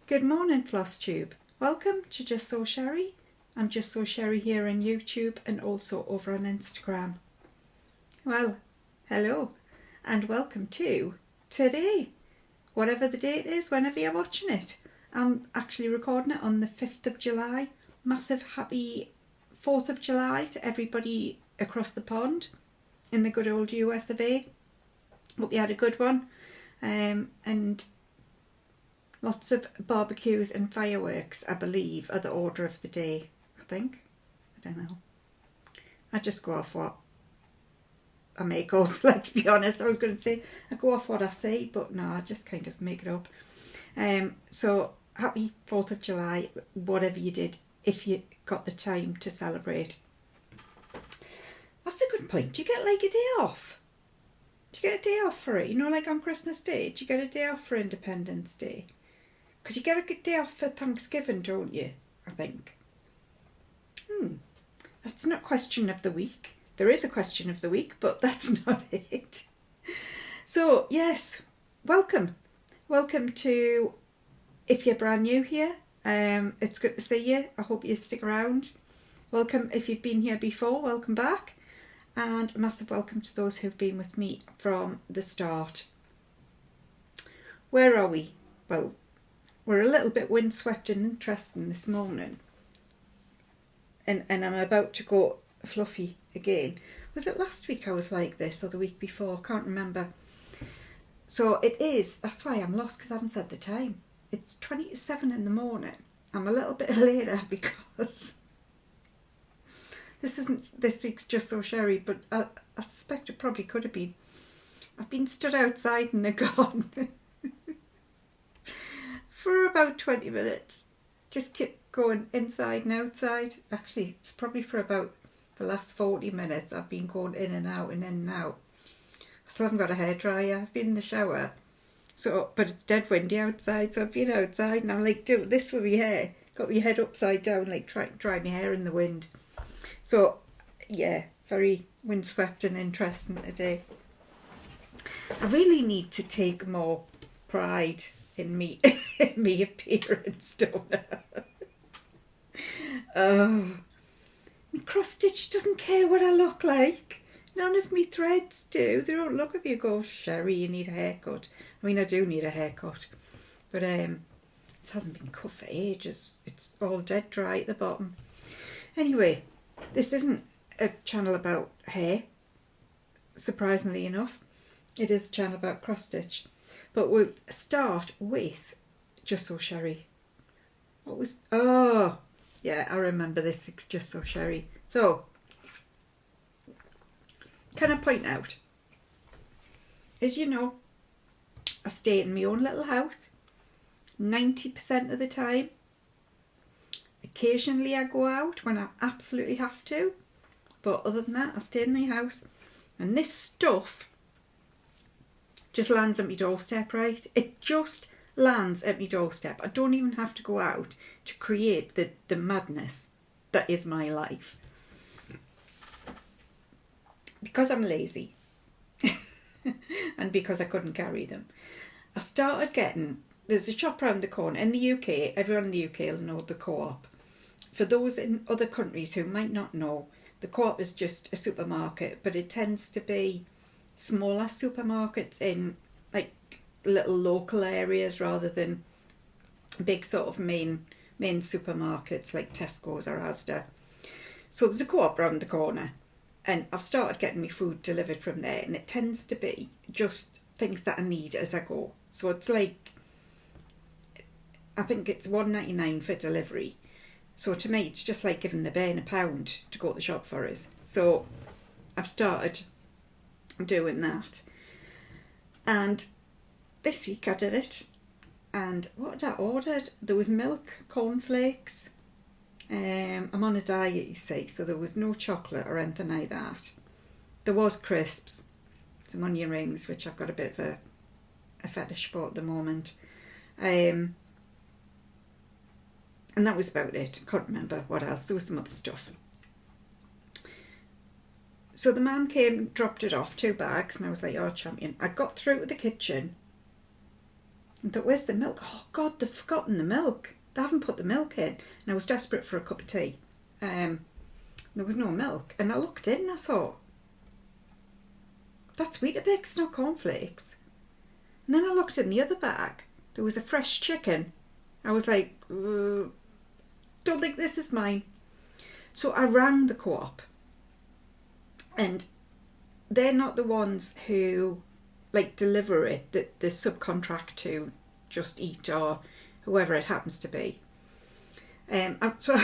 Good morning, Flosstube. Welcome to Justsewsherrie. I'm Justsewsherrie here on YouTube and also over on Instagram. Well, hello and welcome to today, whatever the date is, whenever you're watching it. I'm actually recording it on the 5th of July. Massive happy 4th of July to everybody across the pond in the good old US of A. Hope you had a good one. And lots of barbecues and fireworks, I believe, are the order of the day, I think. I don't know. I just go off what I make up, let's be honest. I was going to say I go off what I say, but no, I just kind of make it up. So happy 4th of July, whatever you did, if you got the time to celebrate. That's a good point. Do you get like a day off? Do you get a day off for it? You know, like on Christmas Day, do you get a day off for Independence Day? Because you get a good day off for Thanksgiving, don't you? I think. That's not question of the week. There is a question of the week, but that's not it. So, yes, welcome. Welcome to, if you're brand new here, it's good to see you. I hope you stick around. Welcome if you've been here before, welcome back. And a massive welcome to those who've been with me from the start. Where are we? Well, we're a little bit windswept and interesting this morning. And I'm about to go fluffy again. Was it last week I was like this or the week before? I can't remember. So it is, that's why I'm lost because I haven't said the time. It's 20 to 7 in the morning. I'm a little bit later because this isn't this week's Justsewsherrie, but I suspect it probably could have been. I've been stood outside in the garden for about 20 minutes. Just keep going inside and outside. Actually, it's probably for about the last 40 minutes I've been going in and out and in and out. I still haven't got a hairdryer. I've been in the shower. So, but it's dead windy outside, so I've been outside and I'm like doing this with my hair. Got my head upside down, like trying to dry my hair in the wind. So, yeah, very windswept and interesting today. I really need to take more pride in me, in me appearance, don't I? Oh, my cross stitch doesn't care what I look like. None of me threads do. They don't look at me and go, Sherrie, you need a haircut. I mean, I do need a haircut, but this hasn't been cut for ages. It's all dead dry at the bottom. Anyway, this isn't a channel about hair, surprisingly enough. It is a channel about cross stitch. But we'll start with Justsewsherrie. What was... Oh, yeah, I remember this week's Justsewsherrie. So, can I point out, as you know, I stay in my own little house 90% of the time. Occasionally I go out when I absolutely have to, but other than that I stay in my house. And this stuff just lands at my doorstep, right? It just lands at my doorstep. I don't even have to go out to create the madness that is my life. Because I'm lazy and because I couldn't carry them, I started getting, there's a shop around the corner in the UK, everyone in the UK will know the Co-op. For those in other countries who might not know, the Co-op is just a supermarket, but it tends to be smaller supermarkets in like little local areas rather than big sort of main supermarkets like Tesco's or Asda. So there's a Co-op around the corner and I've started getting my food delivered from there, and it tends to be just things that I need as I go. So it's like, I think it's $1.99 for delivery. So to me it's just like giving the bairn £1 to go to the shop for us. So I've started doing that, and this week I did it. And what had I ordered? There was milk, cornflakes. I'm on a diet, you see, so there was no chocolate or anything like that. There was crisps, some onion rings, which I've got a bit of a fetish for at the moment. And that was about it. I can't remember what else. There was some other stuff. So the man came, dropped it off, 2 bags, and I was like, oh, champion. I got through to the kitchen And thought, where's the milk? Oh God, they've forgotten the milk. They haven't put the milk in. And I was desperate for a cup of tea. There was no milk. And I looked in and I thought, that's Weetabix, not cornflakes. And then I looked in the other bag. There was a fresh chicken. I was like, don't think this is mine. So I rang the co-op. And they're not the ones who like deliver it, that the subcontract to Just Eat or whoever it happens to be. So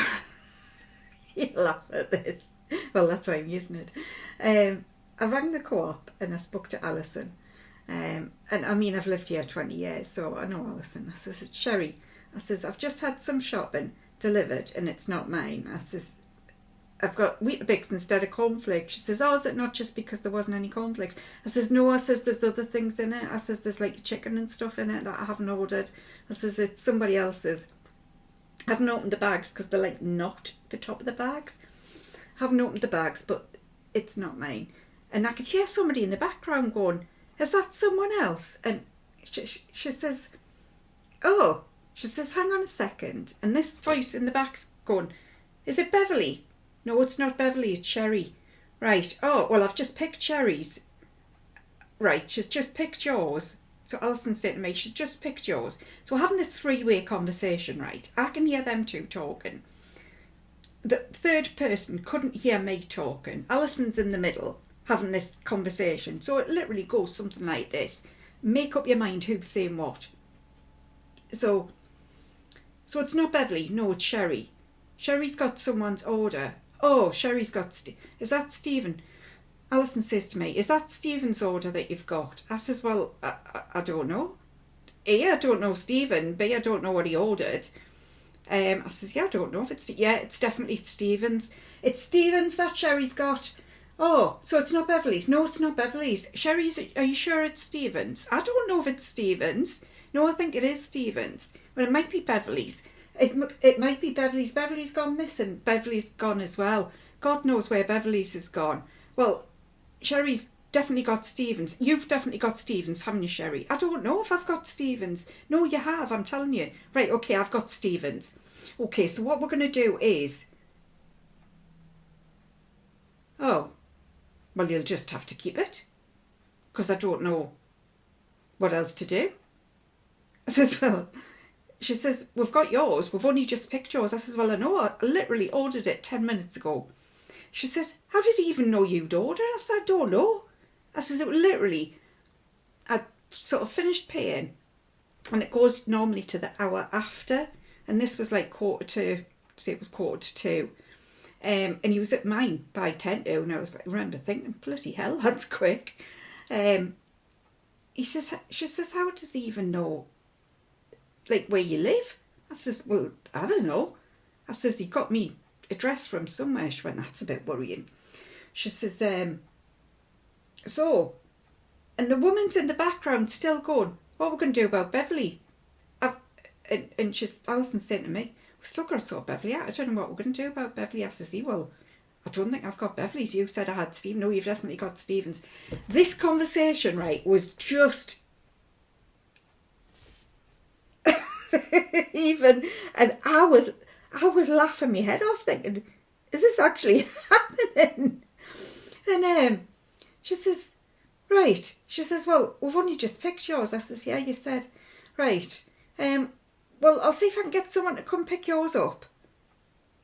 you laugh at this. Well, that's why I'm using it. I rang the co-op and I spoke to Alison. And I mean, I've lived here 20 years, so I know Alison. I says, Sherrie, I says, I've just had some shopping delivered and it's not mine. I says, I've got Weetabix instead of cornflakes. She says, oh, is it not just because there wasn't any cornflakes? I says, no. I says, there's other things in it. I says, there's like chicken and stuff in it that I haven't ordered. I says, it's somebody else's. I haven't opened the bags because they're like not the top of the bags. I haven't opened the bags, but it's not mine. And I could hear somebody in the background going, is that someone else? And she says, oh, she says, hang on a second. And this voice in the back's going, is it Beverly? No, it's not Beverly, it's Sherrie. Right, oh, well, I've just picked Sherrie's. Right, she's just picked yours. So Alison said to me, she's just picked yours. So we're having this three-way conversation, right? I can hear them two talking. The third person couldn't hear me talking. Alison's in the middle having this conversation. So it literally goes something like this. Make up your mind who's saying what. So it's not Beverly, no, it's Sherrie. Sherrie's got someone's order. Oh, Sherrie's got... Is that Stephen? Alison says to me, is that Stephen's order that you've got? I says, well, I don't know. A, I don't know Stephen. B, I don't know what he ordered. I says, yeah, I don't know if it's... Yeah, it's definitely Stephen's. It's Stephen's that Sherrie's got. Oh, so it's not Beverly's. No, it's not Beverly's. Sherrie's, are you sure it's Stephen's? I don't know if it's Stephen's. No, I think it is Stephen's. Well, it might be Beverly's. It might be Beverly's. Beverly's gone missing. Beverly's gone as well. God knows where Beverly's has gone. Well, Sherrie's definitely got Stephen's. You've definitely got Stephen's, haven't you, Sherrie? I don't know if I've got Stephen's. No, you have, I'm telling you. Right, okay, I've got Stephen's. Okay, so what we're going to do is... Oh, well, you'll just have to keep it. Because I don't know what else to do. I says, well... She says, we've got yours. We've only just picked yours. I says, well, I know. I literally ordered it 10 minutes ago. She says, how did he even know you'd ordered? I said, I don't know. I says, it was literally, I sort of finished paying and it goes normally to the hour after. And this was like say it was 1:45. And he was at mine by 10 to. And I was like, I remember thinking, bloody hell, that's quick. She says, how does he even know? Like where you live? I says, well, I don't know. I says, he got me address from somewhere. She went, that's a bit worrying. She says, so, and the woman's in the background still going, what are we going to do about Beverly? And Alison said to me, we've still got to sort Beverly out. I don't know what we're going to do about Beverly. I says, well, I don't think I've got Beverly's. You said I had Stephen. No, you've definitely got Stephen's. This conversation, right, was just... even, and I was laughing my head off thinking, is this actually happening? And she says, right. She says, well, we've only just picked yours. I says, yeah, you said. Right. Well, I'll see if I can get someone to come pick yours up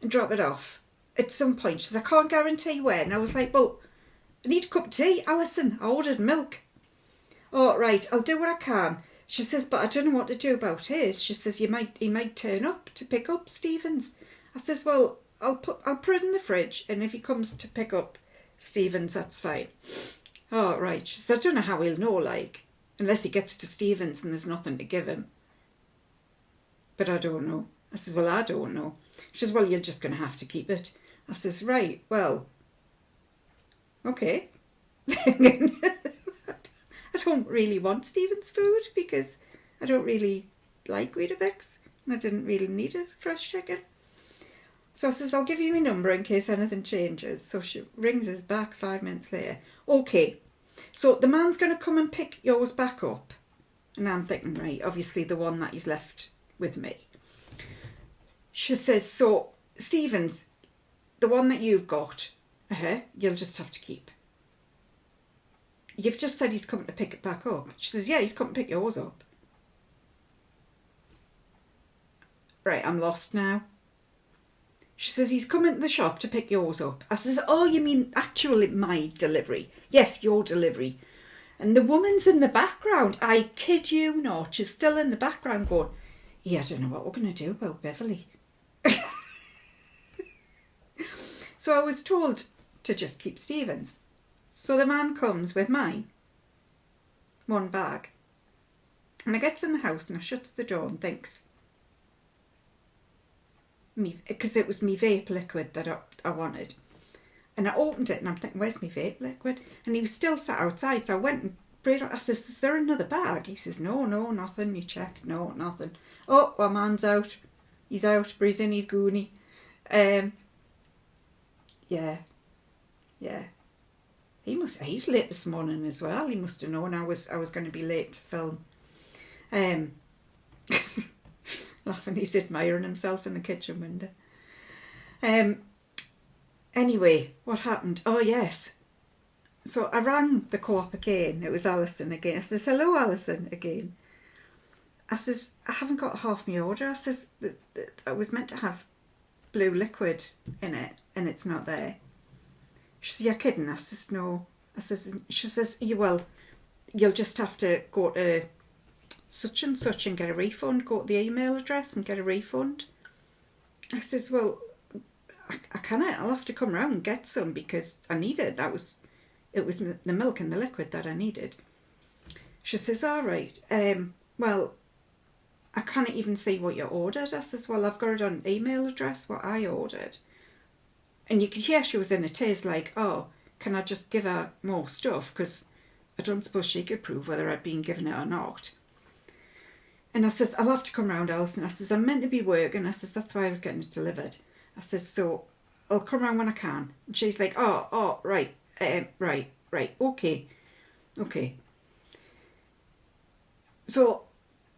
and drop it off at some point. She says, I can't guarantee when. I was like, well, I need a cup of tea. Alison, I ordered milk. Oh, right, I'll do what I can. She says, but I don't know what to do about his. She says, he might turn up to pick up Stephen's. I says, well, I'll put it in the fridge, and if he comes to pick up Stephen's, that's fine. Oh, right. She says, I don't know how he'll know, like, unless he gets to Stephen's and there's nothing to give him. But I don't know. I says, well, I don't know. She says, well, you're just going to have to keep it. I says, right, well, okay. I don't really want Stephen's food because I don't really like Weetabix and I didn't really need a fresh chicken. So I says, I'll give you my number in case anything changes. So she rings us back 5 minutes later. Okay, so the man's going to come and pick yours back up And I'm thinking, right, obviously the one that he's left with me. She says, so, Stevens, the one that you've got, you'll just have to keep. You've just said he's coming to pick it back up. She says, yeah, he's coming to pick yours up. Right, I'm lost now. She says, he's coming to the shop to pick yours up. I says, oh, you mean actually my delivery? Yes, your delivery. And the woman's in the background. I kid you not. She's still in the background going, yeah, I don't know what we're going to do about Beverly. So I was told to just keep Stevens. So the man comes with mine, one bag. And I gets in the house and I shuts the door and thinks, because it was me vape liquid that I wanted. And I opened it and I'm thinking, where's my vape liquid? And he was still sat outside, so I went and prayed. I says, is there another bag? He says, no, nothing. You check, no, nothing. Oh, well, man's out. He's out, but he's in his goonie. Yeah. He's late this morning as well. He must have known I was going to be late to film. Laughing, he's admiring himself in the kitchen window. Anyway, what happened? Oh, yes. So I rang the co-op again. It was Alison again. I says, hello, Alison, again. I says, I haven't got half my order. I says, I was meant to have blue liquid in it and it's not there. She says, you're kidding? I says, no. She says, well, you'll just have to go to such and such and get a refund. Go to the email address and get a refund. I says, well, I can't. I'll have to come round and get some because I need it. It was the milk and the liquid that I needed. She says, all right. Well, I can't even see what you ordered. I says, well, I've got it on email address, what I ordered. And you could hear she was in a tears like, oh, can I just give her more stuff? Because I don't suppose she could prove whether I'd been given it or not. And I says, I'll have to come round, Alison. I says, I'm meant to be working. I says, that's why I was getting it delivered. I says, so I'll come round when I can. And she's like, oh, right, right, okay. So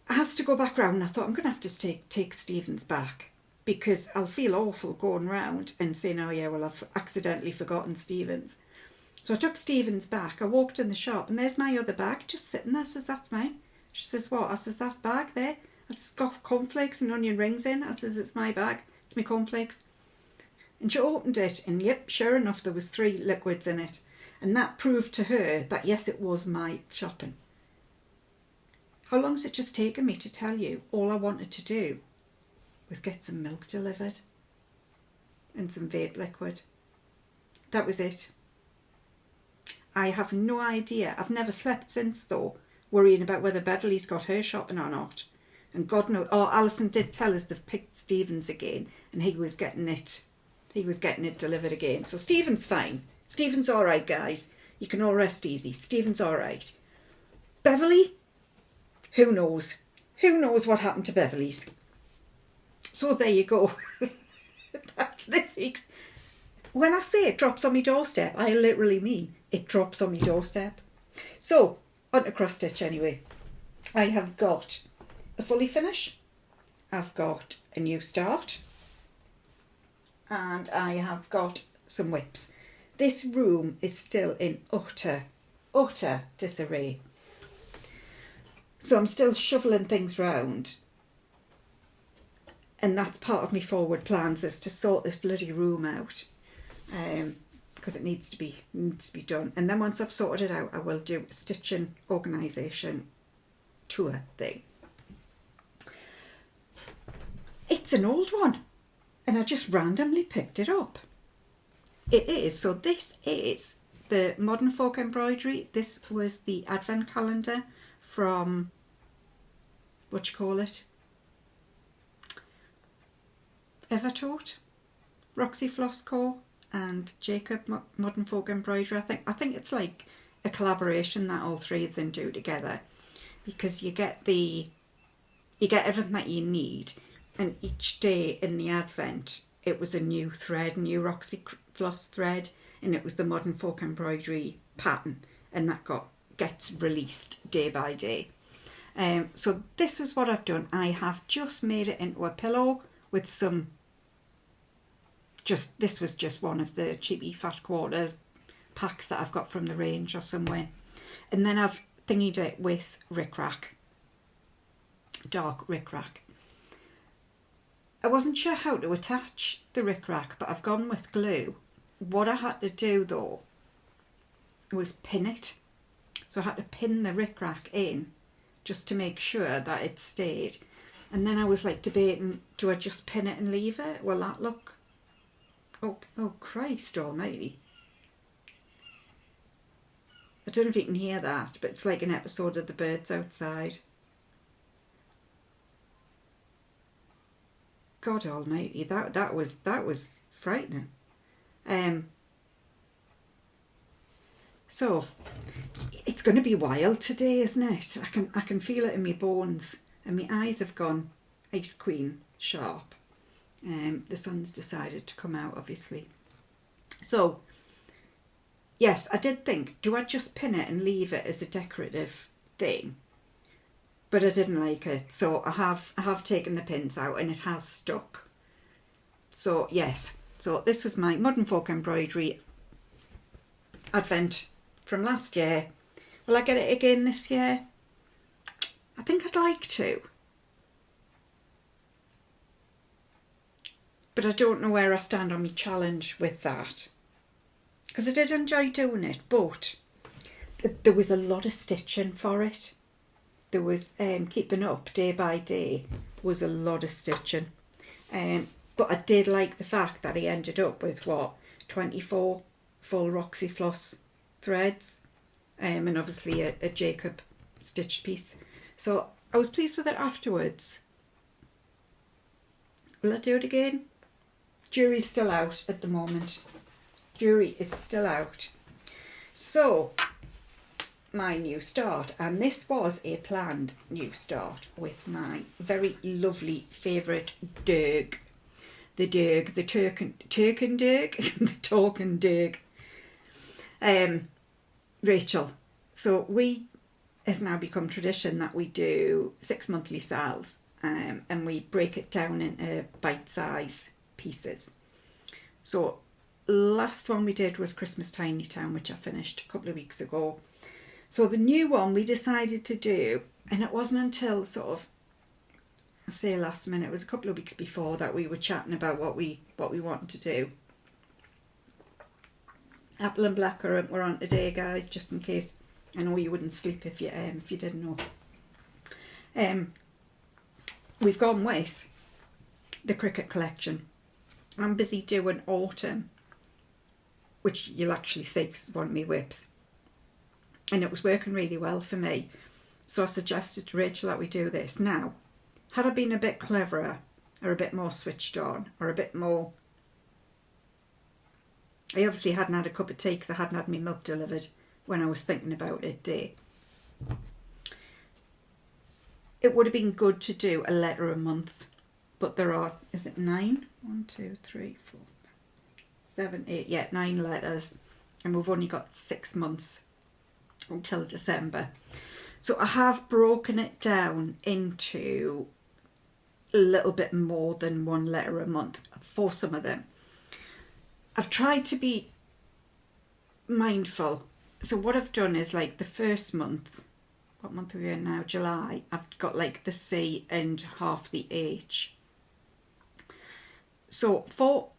I has to go back round and I thought, I'm going to have to take Stevens back because I'll feel awful going round and saying, oh yeah, well, I've accidentally forgotten Stevens. So I took Stevens back. I walked in the shop and there's my other bag just sitting there. I says, that's mine. She says, what? I says, that bag there. I says, got cornflakes and onion rings in. I says, it's my bag. It's my cornflakes. And she opened it and yep, sure enough, there was 3 liquids in it. And that proved to her that yes, it was my shopping. How long's it just taken me to tell you all I wanted to do was get some milk delivered and some vape liquid. That was it. I have no idea. I've never slept since though, worrying about whether Beverly's got her shopping or not. And God knows, oh, Alison did tell us they've picked Stevens again and he was getting it delivered again. So Stevens fine. Stevens all right, guys. You can all rest easy. Stevens all right. Beverly? Who knows? Who knows what happened to Beverly's? So there you go. That's this week's. When I say it drops on my doorstep, I literally mean it drops on my doorstep. So, on to cross stitch anyway. I have got a fully finish. I've got a new start. And I have got some whips. This room is still in utter disarray. So I'm still shoveling things round. And that's part of my forward plans is to sort this bloody room out. Because it needs to be done. And then once I've sorted it out, I will do a stitching organisation tour thing. It's an old one. And I just randomly picked it up. It is. So this is the Modern Folk Embroidery. This was the advent calendar from, Evertote, Roxyflossco and Jacob Modern Folk Embroidery. I think it's like a collaboration that all 3 of them do together because you get everything that you need. And each day in the advent, it was a new thread, new Roxyfloss thread, and it was the Modern Folk Embroidery pattern, and that gets released day by day. So this was what I've done. I have just made it into a pillow with some, this was just one of the cheapy fat quarters packs that I've got from the range or somewhere. And then I've thingied it with rickrack, dark rickrack. I wasn't sure how to attach the rickrack, but I've gone with glue. What I had to do though was pin it. So I had to pin the rickrack in just to make sure that it stayed. And then I was like debating, do I just pin it and leave it? Will that look... Oh Christ almighty. I don't know if you can hear that, but it's like an episode of The Birds Outside. God almighty, that was frightening. So it's going to be wild today, isn't it? I can feel it in my bones, and my eyes have gone ice cream sharp. The sun's decided to come out, obviously. So yes, I did think, do I just pin it and leave it as a decorative thing? But I didn't like it, so I have taken the pins out and it has stuck. So yes, so this was my Modern Folk embroidery advent from last year. Will I get it again this year? I think I'd like to. But I don't know where I stand on my challenge with that. Because I did enjoy doing it, but there was a lot of stitching for it. There was keeping up day by day was a lot of stitching. But I did like the fact that he ended up with, 24 full Roxyfloss threads, and obviously a Jacob stitched piece. So I was pleased with it afterwards. Will I do it again? Jury's still out at the moment. Jury is still out. So my new start, and this was a planned new start with my very lovely favourite Dirk. The Turken Dirk, the Talking Dirk. Rachel. So it's now become tradition that we do 6 monthly sales, and we break it down into bite-size pieces. So last one we did was Christmas Tiny Town, which I finished a couple of weeks ago. So the new one we decided to do, and it wasn't until sort of, I say last minute, it was a couple of weeks before that we were chatting about what we wanted to do. Apple and blackcurrant were on today, guys, just in case. I know you wouldn't sleep if you didn't know. We've gone with the Cricket collection. I'm busy doing autumn, which you'll actually see because it's one of my whips. And it was working really well for me. So I suggested to Rachel that we do this. Now, had I been a bit cleverer or a bit more switched on or a bit more... I obviously hadn't had a cup of tea because I hadn't had my milk delivered when I was thinking about it day. It would have been good to do a letter a month, but there are, is it 9? 1, 2, 3, 4, 7, 8, yeah, 9 letters, and we've only got 6 months until December. So I have broken it down into a little bit more than 1 letter a month for some of them. I've tried to be mindful. So what I've done is, like, the first month, what month are we in now? July. I've got like the C and half the H. So for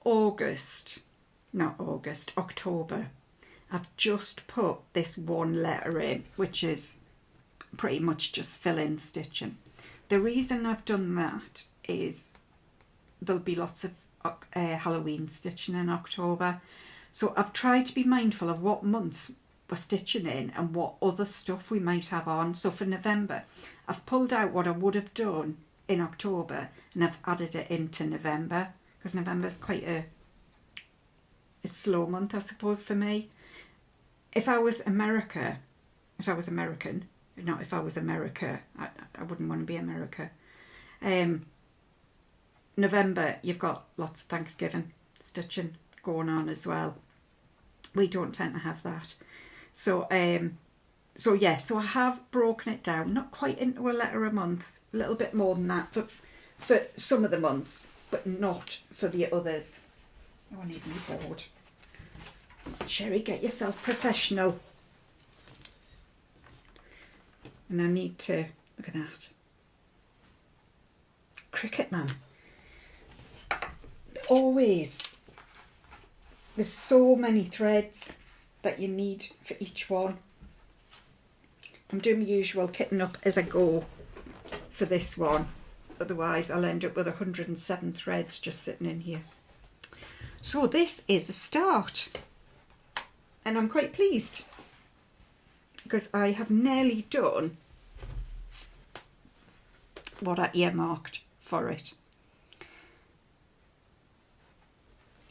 October, I've just put this 1 letter in, which is pretty much just fill-in stitching. The reason I've done that is there'll be lots of Halloween stitching in October. So I've tried to be mindful of what months we're stitching in and what other stuff we might have on. So for November, I've pulled out what I would have done in October and I've added it into November, because November is quite a slow month, I suppose, for me. If I was American, I wouldn't want to be America. November, you've got lots of Thanksgiving stitching going on as well. We don't tend to have that. So So yeah, so I have broken it down, not quite into a letter a month, a little bit more than that for some of the months, but not for the others. Oh, I need my board. Sherrie, get yourself professional. And I need to, look at that. Cricket man. Always. There's so many threads that you need for each one. I'm doing my usual kitting up as I go for this one. Otherwise I'll end up with 107 threads just sitting in here. So this is a start. And I'm quite pleased because I have nearly done what I earmarked for it.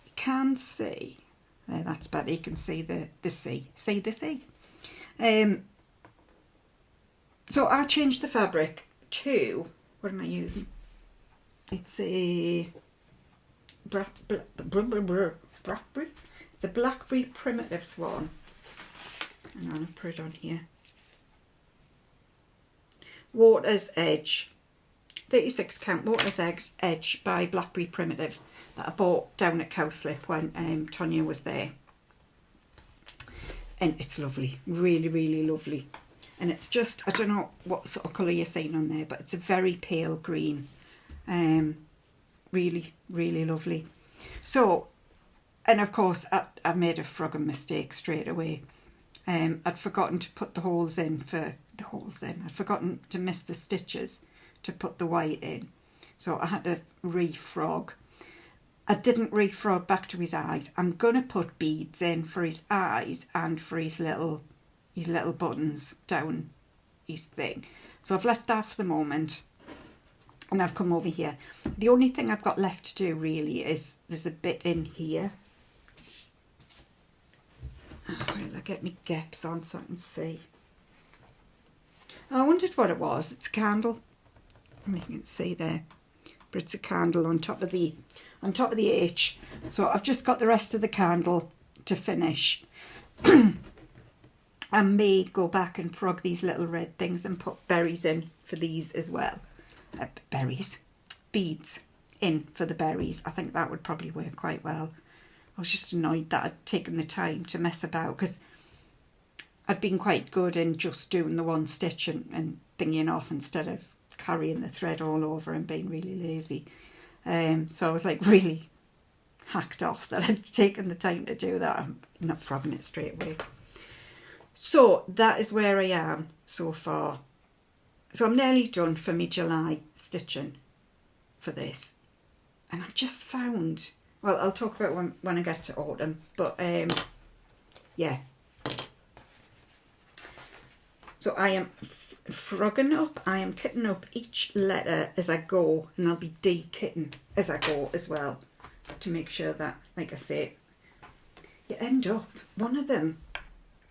You can see, there, that's better, you can see the sea. See the sea? So I changed the fabric to, what am I using? It's a blackberry. It's a blackberry primitives one. Hang on, I'll put it on here. Water's Edge. 36 count Water's Edge by Blackberry Primitives that I bought down at Cowslip when Tonya was there. And it's lovely. Really, really lovely. And it's just, I don't know what sort of colour you're seeing on there, but it's a very pale green. Really, really lovely. So, and of course, I made a friggin' mistake straight away. I'd forgotten to put the holes in I'd forgotten to miss the stitches to put the white in. So I had to refrog. I didn't refrog back to his eyes. I'm going to put beads in for his eyes and for his little buttons down his thing. So I've left that for the moment. And I've come over here. The only thing I've got left to do really is there's a bit in here. Well, I'll get my gaps on so I can see. I wondered what it was. It's a candle. You can see there, but it's a candle on top of the H. So I've just got the rest of the candle to finish. I may go back and frog these little red things and put berries in for these as well. Beads in for the berries. I think that would probably work quite well. I was just annoyed that I'd taken the time to mess about because I'd been quite good in just doing the one stitch and thingying off instead of carrying the thread all over and being really lazy. So I was like really hacked off that I'd taken the time to do that. I'm not frogging it straight away. So that is where I am so far. So I'm nearly done for my July stitching for this. And I've just found, well, I'll talk about when I get to autumn, but yeah. So I am frogging up, I am kitting up each letter as I go, and I'll be de-kitting as I go as well to make sure that, like I say, you end up, one of them,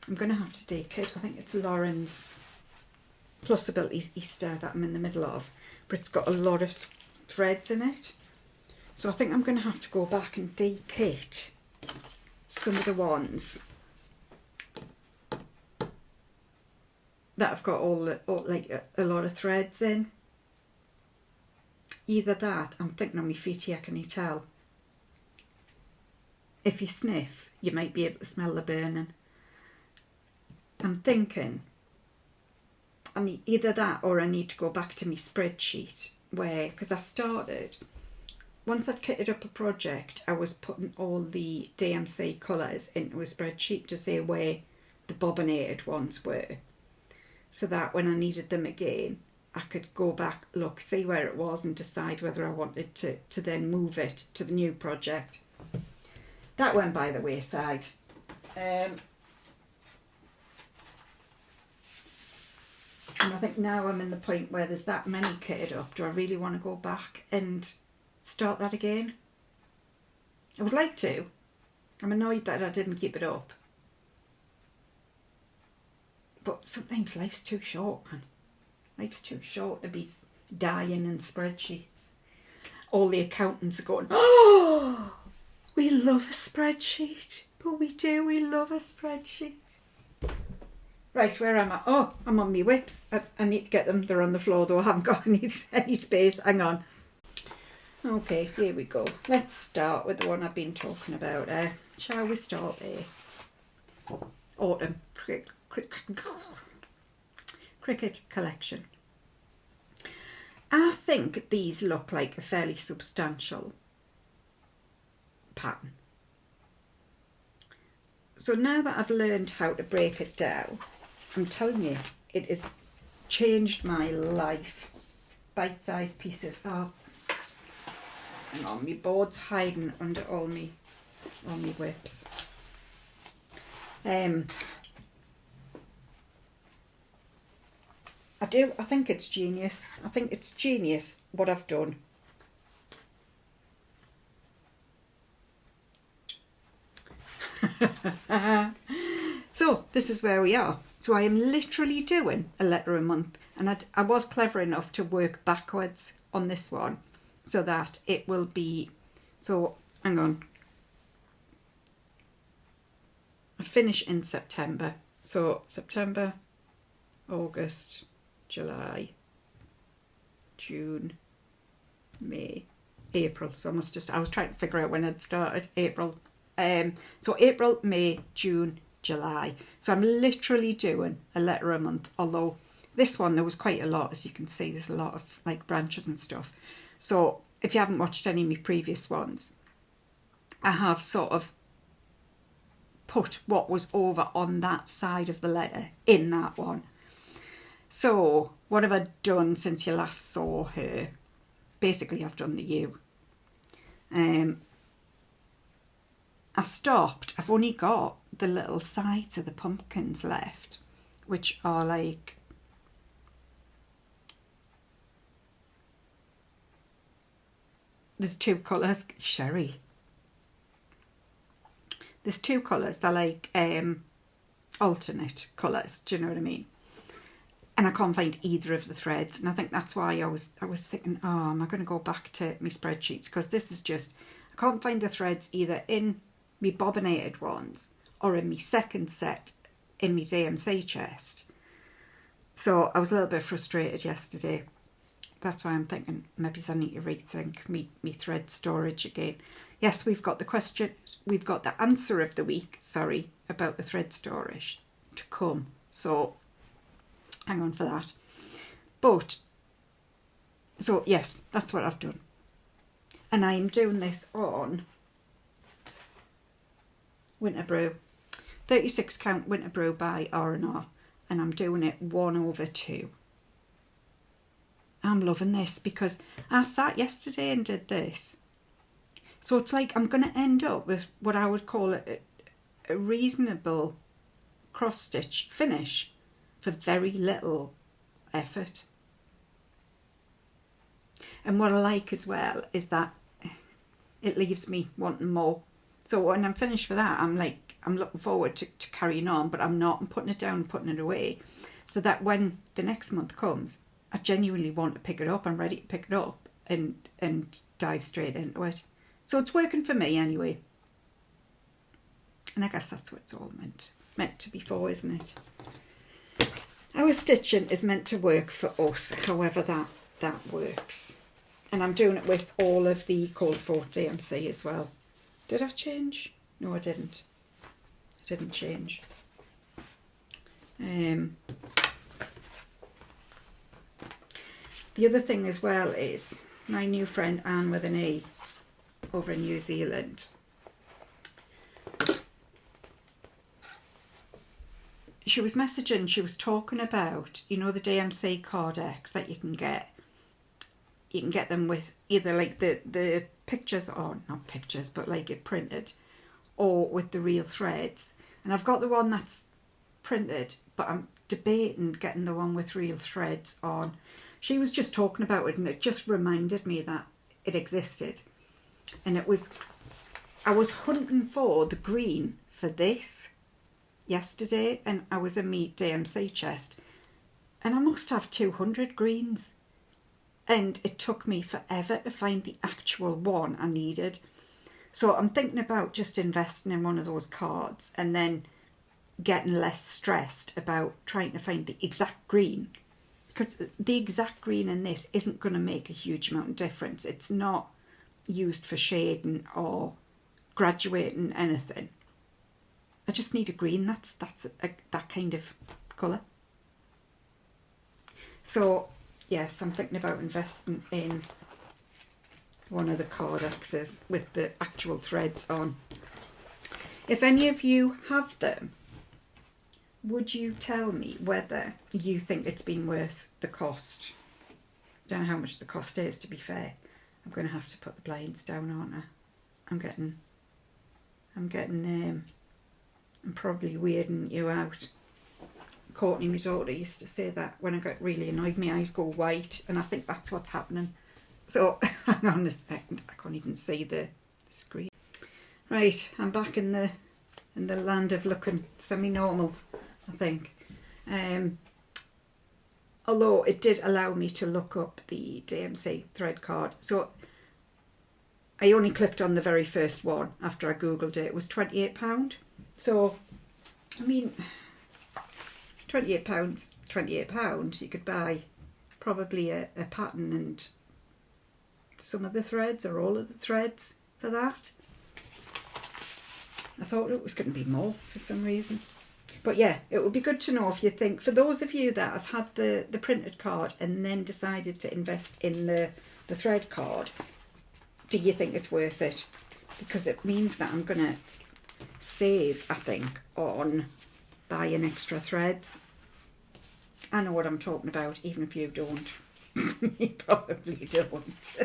I'm going to have to de-kit. I think it's Lauren's Flossabilities Easter that I'm in the middle of, but it's got a lot of threads in it. So I think I'm going to have to go back and de-kit some of the ones that I've got like a lot of threads in. Either that, I'm thinking on my feet here, can you tell? If you sniff, you might be able to smell the burning. I'm thinking I need either that or I need to go back to my spreadsheet where, because I started, once I'd kitted up a project, I was putting all the DMC colours into a spreadsheet to say where the bobbinated ones were, so that when I needed them again, I could go back, look, see where it was and decide whether I wanted to then move it to the new project. That went by the wayside. And I think now I'm in the point where there's that many kitted up. Do I really want to go back and start that again? I would like to. I'm annoyed that I didn't keep it up. But sometimes life's too short, man. Life's too short to be dying in spreadsheets. All the accountants are going, oh, we love a spreadsheet. But we do, we love a spreadsheet. Right, where am I? Oh, I'm on my whips. I need to get them. They're on the floor though. I haven't got any space. Hang on. Okay, here we go. Let's start with the one I've been talking about. Shall we start there? Autumn cricket collection. I think these look like a fairly substantial pattern. So now that I've learned how to break it down, I'm telling you, it has changed my life. Bite-sized pieces. Oh, hang on, my board's hiding under all my whips. I think it's genius. I think it's genius what I've done. So this is where we are. So I am literally doing a letter a month, and I was clever enough to work backwards on this one so that it will be, so hang on, I finish in September, so September, August, July, June, May, April. So I was trying to figure out when I'd started. April. So April, May, June, July. So I'm literally doing a letter a month, although this one there was quite a lot, as you can see. There's a lot of like branches and stuff. So if you haven't watched any of my previous ones, I have sort of put what was over on that side of the letter in that one. So what have I done since you last saw her? Basically I've done the U. I stopped. I've only got the little sides of the pumpkins left, which are like, there's two colours, Sherrie. There's two colours, they're like alternate colours, do you know what I mean? And I can't find either of the threads, and I think that's why I was thinking, oh, am I going to go back to my spreadsheets, because this is just, I can't find the threads either in me bobbinated ones or in my second set in my DMC chest. So I was a little bit frustrated yesterday. That's why I'm thinking maybe I need to rethink me thread storage again. Yes, we've got the answer of the week, sorry, about the thread storage to come. So hang on for that. But, so yes, that's what I've done. And I'm doing this on Winter Brew, 36 count Winter Brew by R&R, and I'm doing it 1/2. I'm loving this because I sat yesterday and did this. So it's like I'm going to end up with what I would call a reasonable cross stitch finish for very little effort. And what I like as well is that it leaves me wanting more. So when I'm finished with that, I'm looking forward to carrying on, but I'm not. I'm putting it down and putting it away so that when the next month comes, I genuinely want to pick it up. I'm ready to pick it up and dive straight into it. So it's working for me anyway. And I guess that's what it's all meant to be for, isn't it? Our stitching is meant to work for us, however that works. And I'm doing it with all of the Cold Fort DMC as well. Did I change? No, I didn't. I didn't change. The other thing as well is my new friend Anne with an E over in New Zealand. She was messaging, she was talking about, you know, the DMC card X that you can get. You can get them with either like the pictures, or not pictures, but like it printed, or with the real threads. And I've got the one that's printed, but I'm debating getting the one with real threads on. She was just talking about it and it just reminded me that it existed. And I was hunting for the green for this yesterday, and I was in my DMC chest and I must have 200 greens. And it took me forever to find the actual one I needed. So I'm thinking about just investing in one of those cards and then getting less stressed about trying to find the exact green, because the exact green in this isn't going to make a huge amount of difference. It's not used for shading or graduating anything. I just need a green that kind of colour. So yes, I'm thinking about investing in one of the Cardexes with the actual threads on. If any of you have them, would you tell me whether you think it's been worth the cost? I don't know how much the cost is, to be fair. I'm going to have to put the blinds down, aren't I? I'm probably weirding you out. Courtney, my daughter, used to say that when I got really annoyed, my eyes go white, and I think that's what's happening. So hang on a second, I can't even see the screen. Right, I'm back in the land of looking semi-normal, I think. Although it did allow me to look up the DMC thread card. So I only clicked on the very first one after I googled it. It was £28. So, I mean, £28, you could buy probably a pattern and some of the threads or all of the threads for that. I thought it was going to be more for some reason. But yeah, it would be good to know if you think, for those of you that have had the printed card and then decided to invest in the thread card, do you think it's worth it? Because it means that I'm going to save, I think, on buying extra threads. I know what I'm talking about, even if you don't. You probably don't.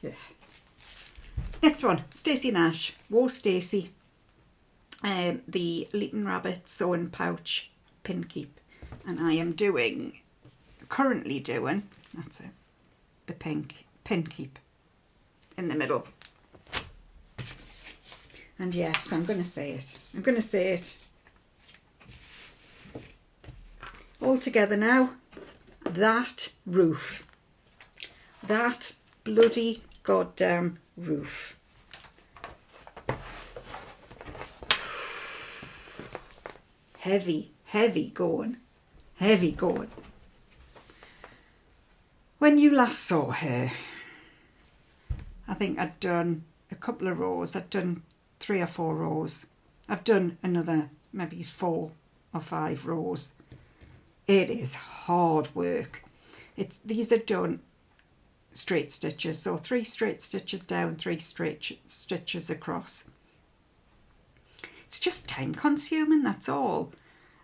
Yeah. Next one, Stacy Nash. Whoa, Stacy. The Leaping Rabbit Sewing Pouch Pin Keep. And I am currently doing, that's it, the pin keep in the middle. And yes, I'm going to say it. I'm going to say it. All together now. That roof. That bloody goddamn roof. Heavy going. Heavy going. When you last saw her, I think I'd done a couple of rows. I'd done 3 or 4 rows. I've done another maybe 4 or 5 rows. It is hard work. These are done straight stitches, so 3 straight stitches down, 3 straight stitches across. It's just time consuming, that's all.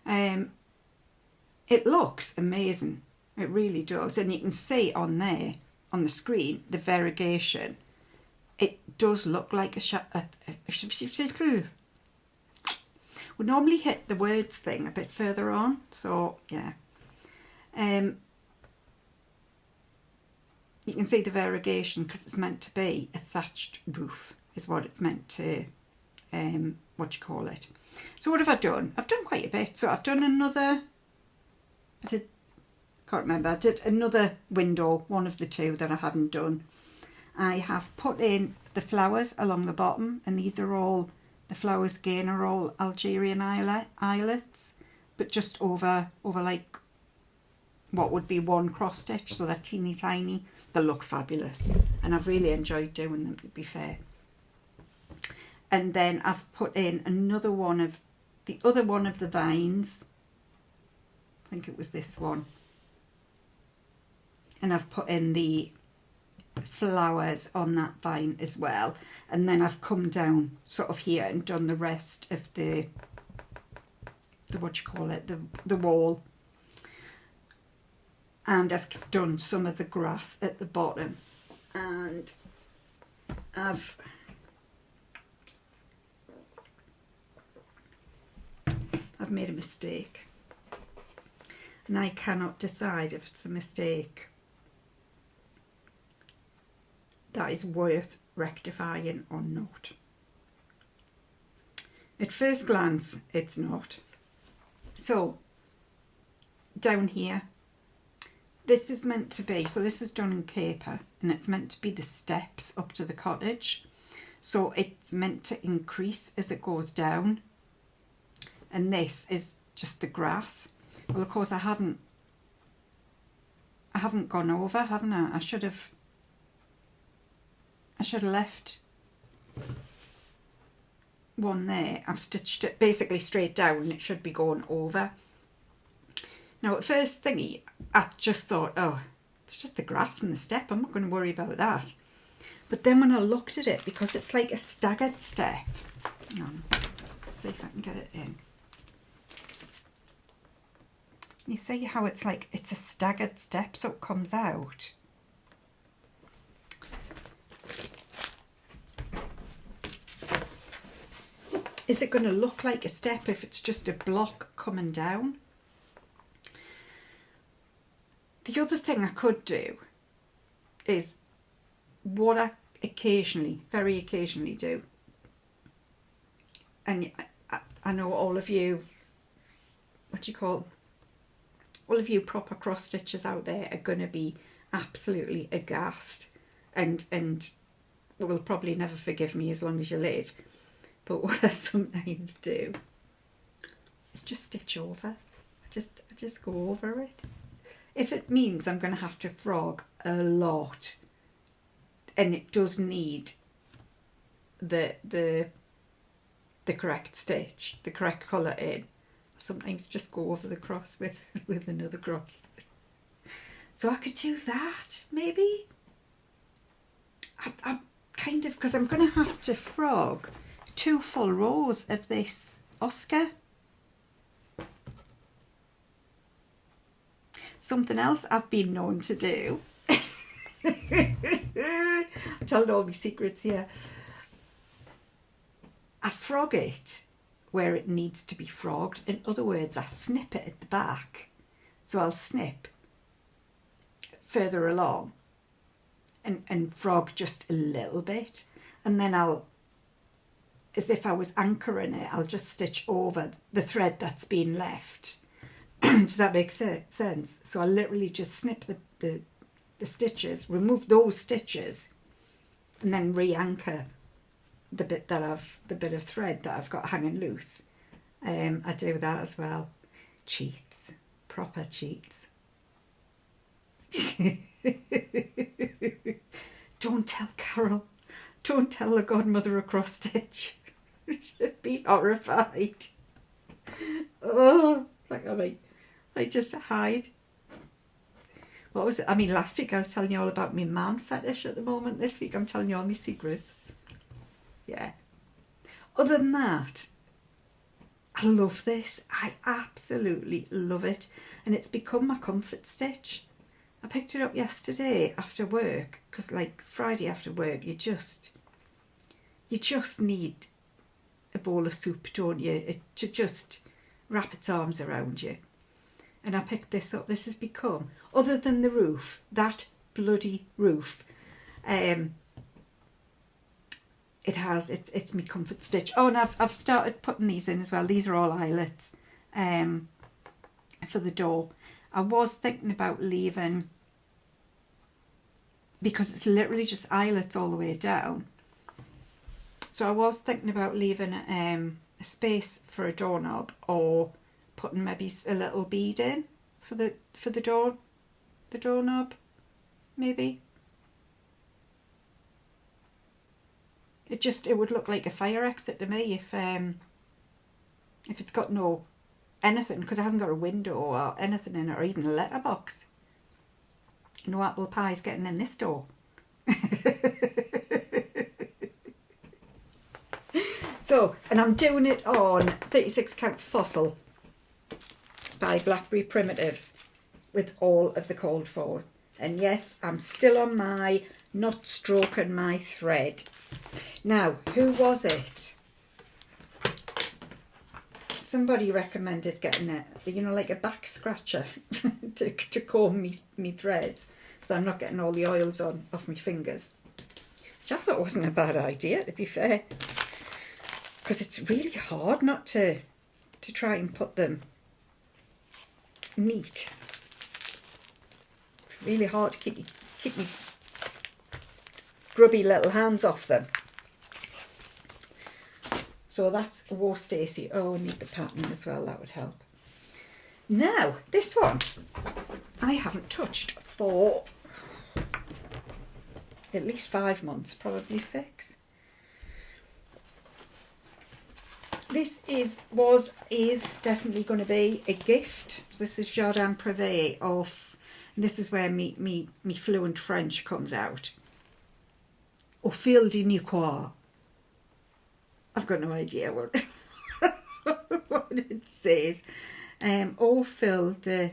It looks amazing, it really does, and you can see on there on the screen the variegation. It does look like we normally hit the words thing a bit further on, so yeah. You can see the variegation because it's meant to be a thatched roof is what it's meant to, So what have I done? I've done quite a bit. So I've done another, I did another window, one of the 2 that I hadn't done. I have put in the flowers along the bottom, and these are all, the flowers again are all Algerian eyelets, but just over like what would be 1 cross stitch, so they're teeny tiny. They look fabulous, and I've really enjoyed doing them, to be fair. And then I've put in another one of the other one of the vines. I think it was this one. And I've put in the flowers on that vine as well. And then I've come down sort of here and done the rest of the wall. And I've done some of the grass at the bottom. And I've made a mistake, and I cannot decide if it's a mistake that is worth rectifying or not. At first glance, it's not. So down here, this is meant to be, so this is done in caper, and it's meant to be the steps up to the cottage. So it's meant to increase as it goes down. and this is just the grass. Well, of course I haven't gone over, haven't I? I should have left one there. I've stitched it basically straight down and it should be going over. Now at first thingy, I just thought, oh, it's just the grass and the step, I'm not going to worry about that. But then when I looked at it, because it's like a staggered step, hang on, let's see if I can get it in. You see how it's like, it's a staggered step, so it comes out. Is it going to look like a step if it's just a block coming down? The other thing I could do is what I occasionally, very occasionally do. And I know all of you, what do you call them? All of you proper cross stitchers out there are going to be absolutely aghast and will probably never forgive me as long as you live. But what I sometimes do is just stitch over. I just go over it. If it means I'm going to have to frog a lot, and it does need the correct stitch, the correct colour in, sometimes just go over the cross with another cross. So I could do that, maybe. I'm kind of, because I'm going to have to frog 2 full rows of this Oscar. Something else I've been known to do. I'm telling all my secrets here. I frog it where it needs to be frogged. In other words, I snip it at the back. So I'll snip further along and frog just a little bit. And then I'll, as if I was anchoring it, I'll just stitch over the thread that's been left. Does that make sense? So I literally just snip the stitches, remove those stitches, and then re-anchor the bit of thread that I've got hanging loose. I do that as well. Cheats, proper cheats. Don't tell Carol. Don't tell the godmother of cross stitch. She'd be horrified. Oh, I just hide. What was it? I mean, last week I was telling you all about my man fetish at the moment. This week I'm telling you all my secrets. Yeah. Other than that, I love this. I absolutely love it. And it's become my comfort stitch. I picked it up yesterday after work, because like Friday after work, you just need a bowl of soup, don't you? To just wrap its arms around you. And I picked this up. This has become, other than the roof, that bloody roof, it's my comfort stitch. Oh, and I've started putting these in as well. These are all eyelets for the door. I was thinking about leaving, because it's literally just eyelets all the way down. So I was thinking about leaving a space for a doorknob, or putting maybe a little bead in for the doorknob, maybe. It would look like a fire exit to me if it's got no anything, because it hasn't got a window or anything in it, or even a letterbox. No apple pies getting in this door. So, and I'm doing it on 36 count Fossil by Blackberry Primitives with all of the called fors. And yes, I'm still on my not stroking my thread. Now, who was it? Somebody recommended getting it, you know, like a back scratcher to comb me threads, so I'm not getting all the oils off my fingers. Which I thought wasn't a bad idea, to be fair. Because it's really hard not to try and put them neat. It's really hard to keep me grubby little hands off them. So that's Whoa Stacy. Oh, I need the pattern as well, that would help. Now, this one I haven't touched for at least 5 months, probably 6. This is definitely going to be a gift. So this is Jardin Prive of, and this is where me fluent French comes out. Au fil de Nichoirs. I've got no idea what what it says. Au fil de.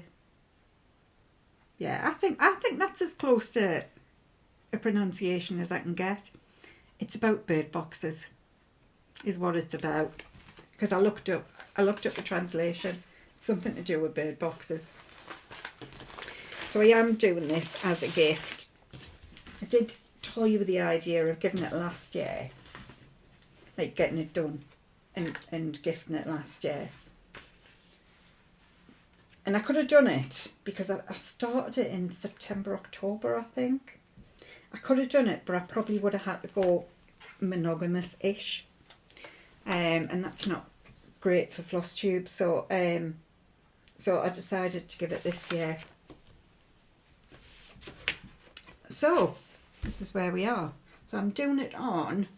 Yeah, I think that's as close to a pronunciation as I can get. It's about bird boxes, is what it's about. Because I looked up the translation. It's something to do with bird boxes. So I am doing this as a gift. I did toy with the idea of giving it last year, like getting it done and gifting it last year. And I could have done it because I started it in September, October, I think. I could have done it, but I probably would have had to go monogamous-ish. And that's not great for Flosstube, so I decided to give it this year. So this is where we are. So I'm doing it on,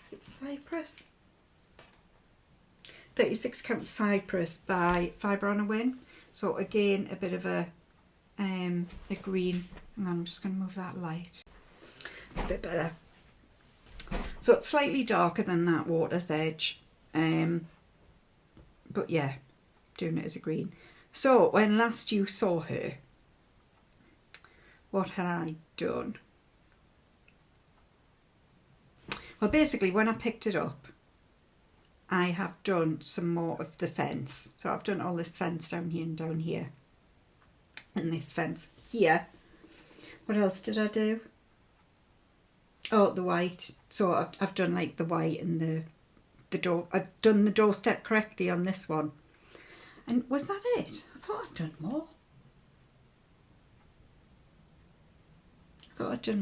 is it Cypress? 36 count Cypress by Fibre on a Wing. So again, a bit of a green. Hang on, I'm just going to move that light. It's a bit better. So it's slightly darker than that Water's Edge. But yeah, doing it as a green. So when last you saw her, what had I done? Well, basically when I picked it up, I have done some more of the fence. So I've done all this fence down here and down here. And this fence here. What else did I do? Oh, the white. So I've done like the white and the door. I've done the doorstep correctly on this one. And was that it? I thought I'd done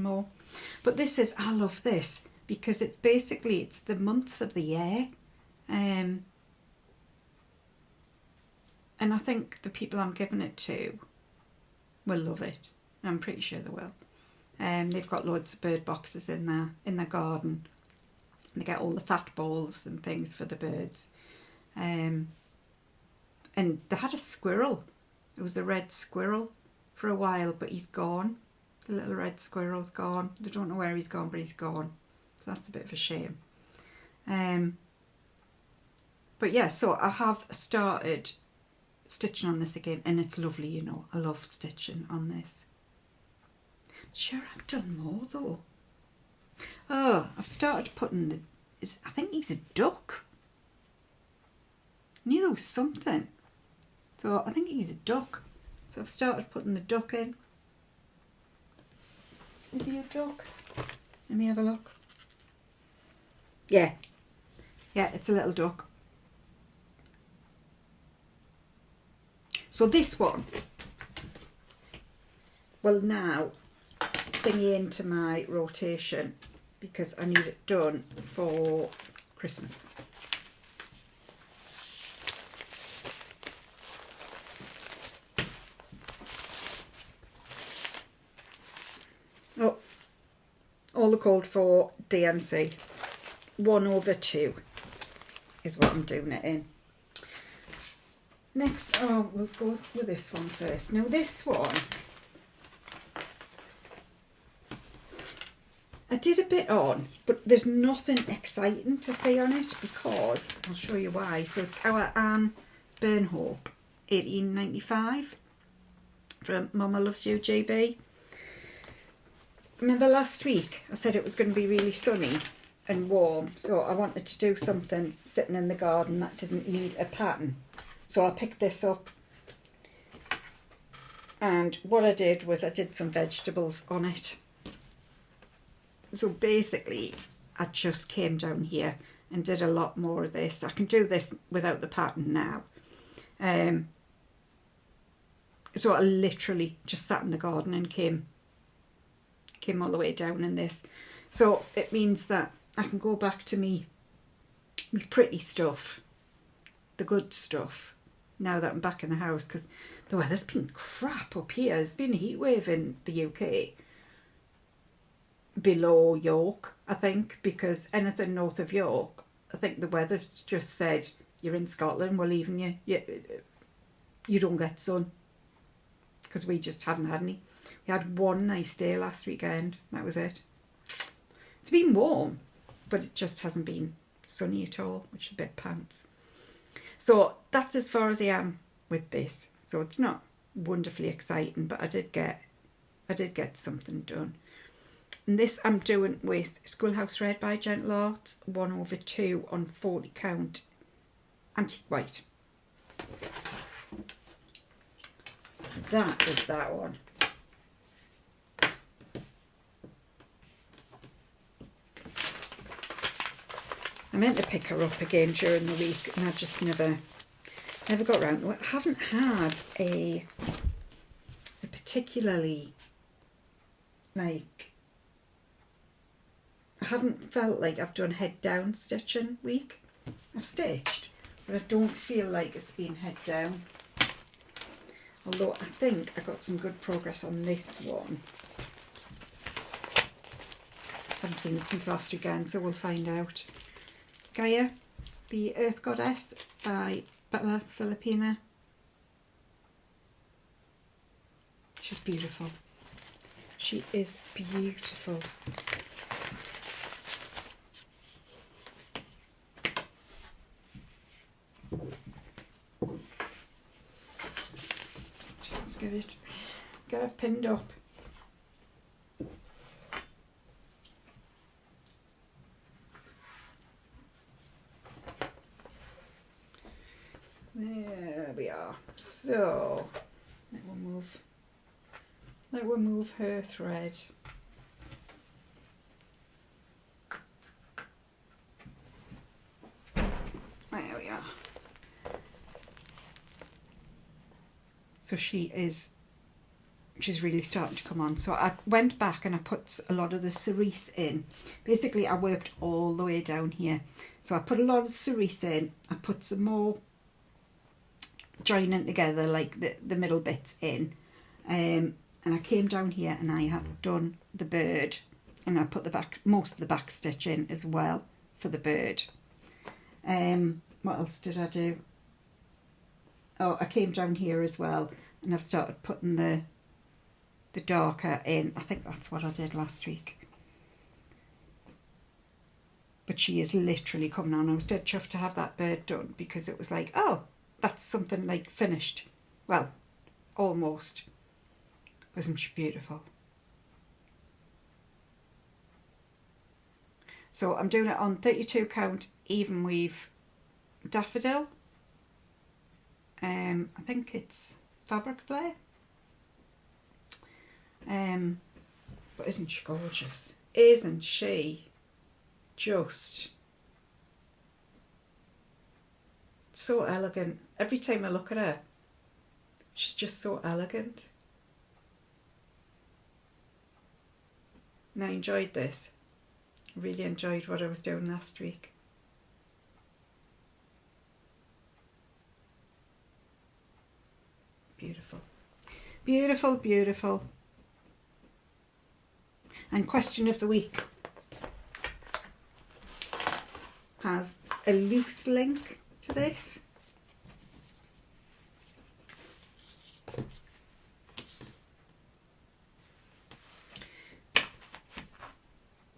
more. But this is, I love this because it's basically, it's the months of the year. And I think the people I'm giving it to will love it. I'm pretty sure they will. They've got loads of bird boxes in their garden. They get all the fat balls and things for the birds. And they had a squirrel. It was a red squirrel for a while, but he's gone. The little red squirrel's gone. They don't know where he's gone, but he's gone. So that's a bit of a shame. But yeah, so I have started stitching on this again, and it's lovely, you know. I love stitching on this. Sure, I've done more though. Oh, I've started putting I think he's a duck. I knew there was something. So I think he's a duck. So I've started putting the duck in. Is he a duck? Let me have a look. Yeah. Yeah, it's a little duck. So this one will now thingy into my rotation because I need it done for Christmas. Oh, all the code for DMC 1/2 is what I'm doing it in. Next, oh, we'll go with this one first. Now this one, I did a bit on, but there's nothing exciting to say on it because, I'll show you why. So it's our Anne Burnhope 1895 from MommaLovesYouGB. Remember last week I said it was going to be really sunny and warm, so I wanted to do something sitting in the garden that didn't need a pattern. So I picked this up, and what I did was I did some vegetables on it. So basically I just came down here and did a lot more of this. I can do this without the pattern now. So I literally just sat in the garden and came all the way down in this. So it means that I can go back to me pretty stuff, the good stuff, now that I'm back in the house, because the weather's been crap up here. There's been a heat wave in the UK below York, I think, because anything north of York, I think the weather's just said, you're in Scotland, we're leaving you. You don't get sun, because we just haven't had any. We had one nice day last weekend, that was it. It's been warm, but it just hasn't been sunny at all, which is a bit pants. So that's as far as I am with this. So it's not wonderfully exciting, but I did get something done. And this I'm doing with Schoolhouse Red by Gentle Arts, 1/2 on 40 count antique white. That is that one. I meant to pick her up again during the week, and I just never got around to it. I haven't had a particularly, like, I haven't felt like I've done head down stitching week. I've stitched, but I don't feel like it's been head down. Although I think I got some good progress on this one. Haven't seen it since last weekend, so we'll find out. Gaia, the Earth Goddess by Fillapina. She's beautiful. She is beautiful. Let's get it pinned up. There we are. So let we'll move her thread. There we are. So she's really starting to come on. So I went back and I put a lot of the cerise in. Basically I worked all the way down here. So I put a lot of cerise in. I put some more joining together, like the middle bits in, and I came down here and I have done the bird, and I put most of the back stitch in as well for the bird. What else did I do? Oh, I came down here as well and I've started putting the darker in. I think that's what I did last week. But she is literally coming on. I was dead chuffed to have that bird done, because it was like, oh, that's something like finished. Well, almost. Wasn't she beautiful? So I'm doing it on 32 count even weave daffodil. I think it's fabric flare. But isn't she gorgeous? Isn't she just so elegant? Every time I look at her, she's just so elegant. And I enjoyed this. I really enjoyed what I was doing last week. Beautiful. Beautiful, beautiful. And question of the week has a loose link to this.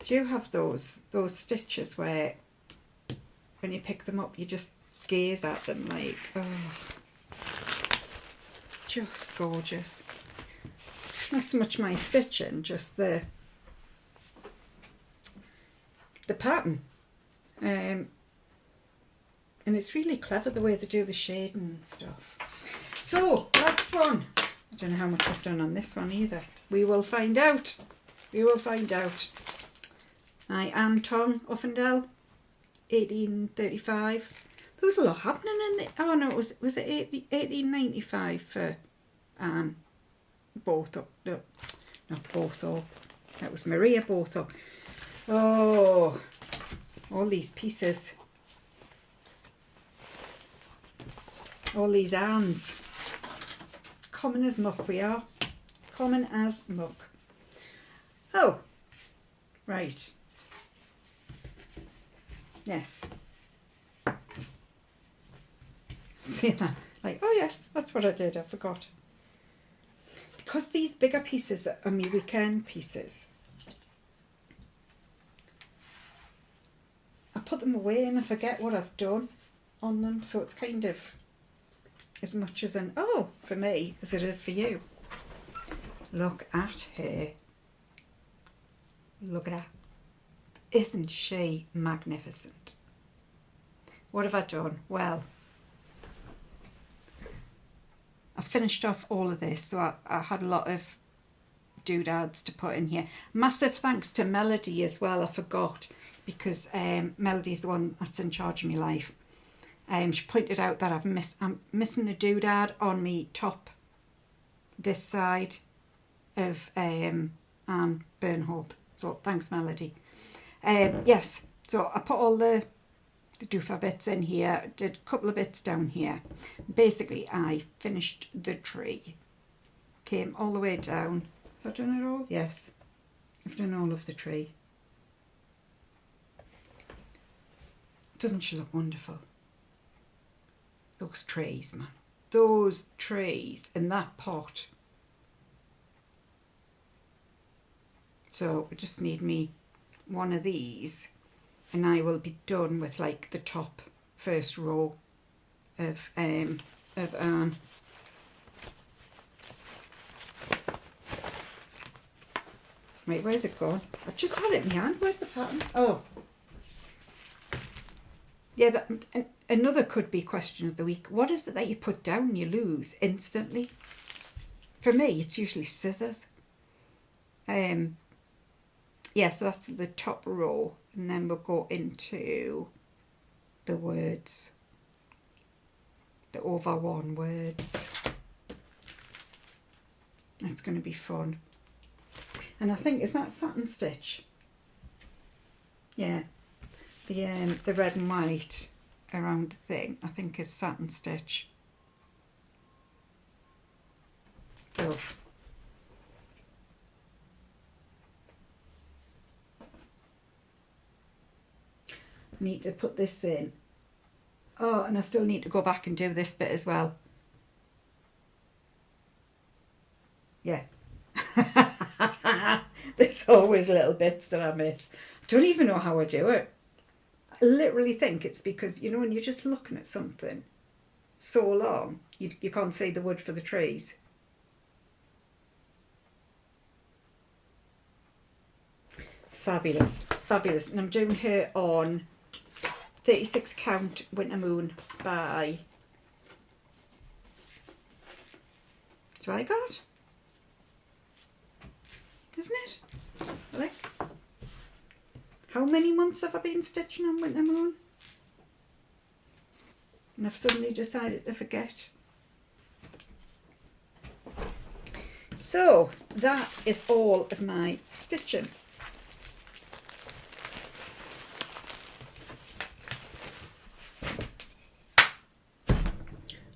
Do you have those stitches where when you pick them up you just gaze at them like, oh, just gorgeous. Not so much my stitching, just the pattern. And it's really clever the way they do the shading and stuff. So, last one. I don't know how much I've done on this one either. We will find out. We will find out. I am Tong Uffendell, 1835. There was a lot happening in the... Oh no, was it 1895 for Botho? No, not Botho. That was Maria Botho. Oh, all these pieces. All these ands. Common as muck we are. Common as muck. Oh, right. Yes. See that? Like, oh yes, that's what I did, I forgot. Because these bigger pieces are my weekend pieces, I put them away and I forget what I've done on them, so it's kind of as much as an oh for me as it is for you. Look at her. Look at her. Isn't she magnificent? What have I done? Well, I finished off all of this, so I had a lot of doodads to put in here. Massive thanks to Melody as well, I forgot, because Melody's the one that's in charge of my life. She pointed out that I'm missing a doodad on me top this side of Burnhope. So thanks, Melody. Yes, so I put all the doofa bits in here, did a couple of bits down here. Basically, I finished the tree, came all the way down. Have I done it all? Yes, I've done all of the tree. Doesn't she look wonderful? Those trees, man. Those trees in that pot. So I just need me one of these and I will be done with like the top first row of Wait, where's it gone? I've just had it in my hand. Where's the pattern? Oh. Yeah, another could be question of the week. What is it that you put down you lose instantly? For me, it's usually scissors. Yeah, so that's the top row. And then we'll go into the words. The over one words. That's going to be fun. And I think, is that satin stitch? Yeah. The red and white around the thing, I think is satin stitch. Oh. Need to put this in. Oh, and I still need to go back and do this bit as well. Yeah. There's always little bits that I miss. I don't even know how I do it. I literally think it's because, you know, when you're just looking at something so long, you can't see the wood for the trees. Fabulous, fabulous. And I'm doing her on 36 count Winter Moon by Zweigart, isn't it? Like, how many months have I been stitching on Winter Moon? And I've suddenly decided to forget. So that is all of my stitching.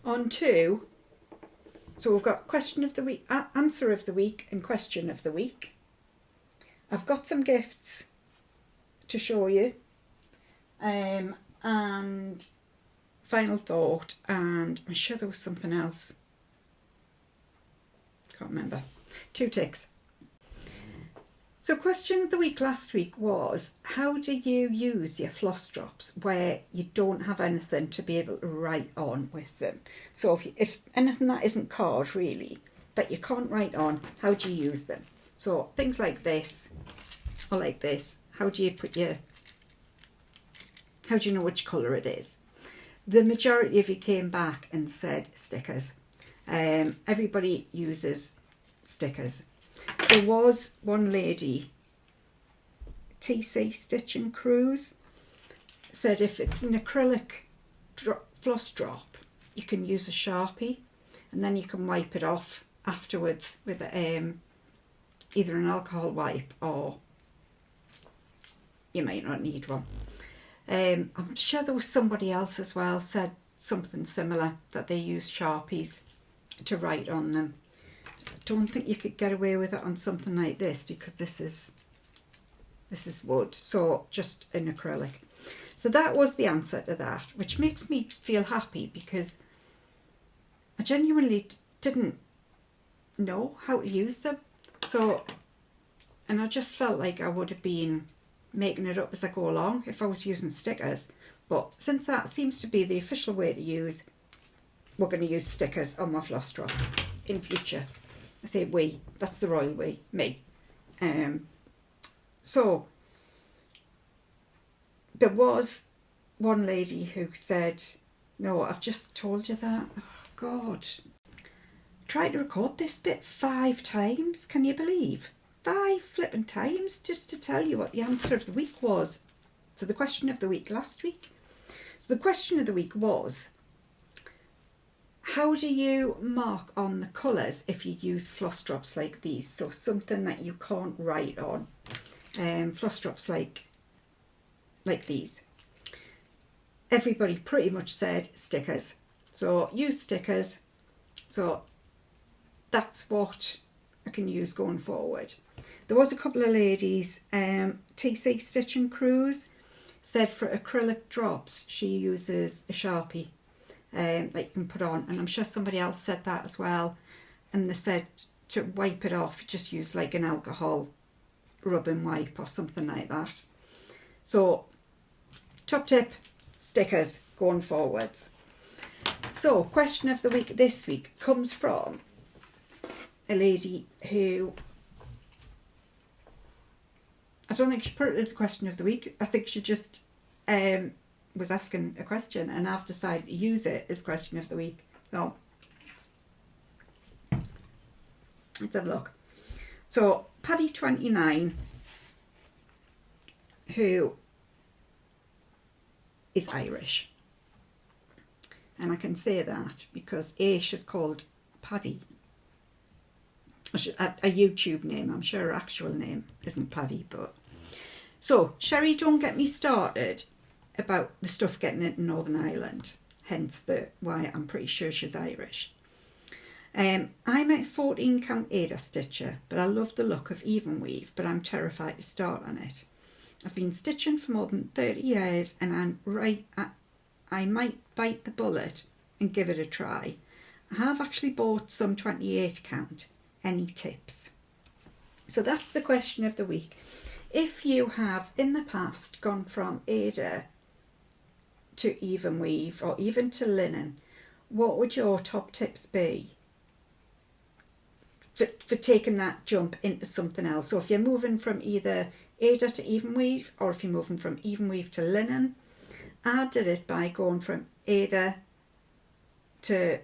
On to, so we've got question of the week, answer of the week and question of the week. I've got some gifts to show you, and final thought, and I'm sure there was something else. Can't remember. 2 ticks. So question of the week last week was, how do you use your floss drops where you don't have anything to be able to write on with them? So if anything that isn't card really, but you can't write on, how do you use them? So things like this, or like this, how do you know which colour it is? The majority of you came back and said stickers. Everybody uses stickers. There was one lady, TC Stitching Cruise, said if it's an acrylic floss drop, you can use a Sharpie and then you can wipe it off afterwards with either an alcohol wipe, or you might not need one. I'm sure there was somebody else as well said something similar, that they use Sharpies to write on them. I don't think you could get away with it on something like this, because this is wood, so just an acrylic. So that was the answer to that, which makes me feel happy, because I genuinely didn't know how to use them. So, and I just felt like I would have been making it up as I go along if I was using stickers. But since that seems to be the official way to use, we're going to use stickers on my floss drops in future. I say we, that's the royal we, me. So there was one lady who said, no, I've just told you that. Oh God. Tried to record this bit 5 times, can you believe? 5 flipping times just to tell you what the answer of the week was to the question of the week last week. So the question of the week was, how do you mark on the colours if you use floss drops like these? So something that you can't write on. Floss drops like these. Everybody pretty much said stickers. So use stickers. So that's what I can use going forward. There was a couple of ladies, TC Stitch and Cruise, said for acrylic drops she uses a Sharpie that you can put on, and I'm sure somebody else said that as well, and they said to wipe it off just use like an alcohol rubbing wipe or something like that. So top tip, stickers going forwards. So question of the week this week comes from a lady who, I don't think she put it as a question of the week. I think she just was asking a question, and I've decided to use it as question of the week. So let's have a look. So Paddy29, who is Irish, and I can say that because she's called Paddy. A YouTube name, I'm sure her actual name isn't Paddy, but so Sherrie, don't get me started about the stuff getting into Northern Ireland, hence why I'm pretty sure she's Irish. I'm a 14 count Ada stitcher, but I love the look of even weave, but I'm terrified to start on it. I've been stitching for more than 30 years, and I might bite the bullet and give it a try. I have actually bought some 28 count. Any tips? So that's the question of the week. If you have in the past gone from Ada to even weave or even to linen, what would your top tips be for taking that jump into something else? So if you're moving from either Ada to even weave, or if you're moving from even weave to linen, I did it by going from Ada to,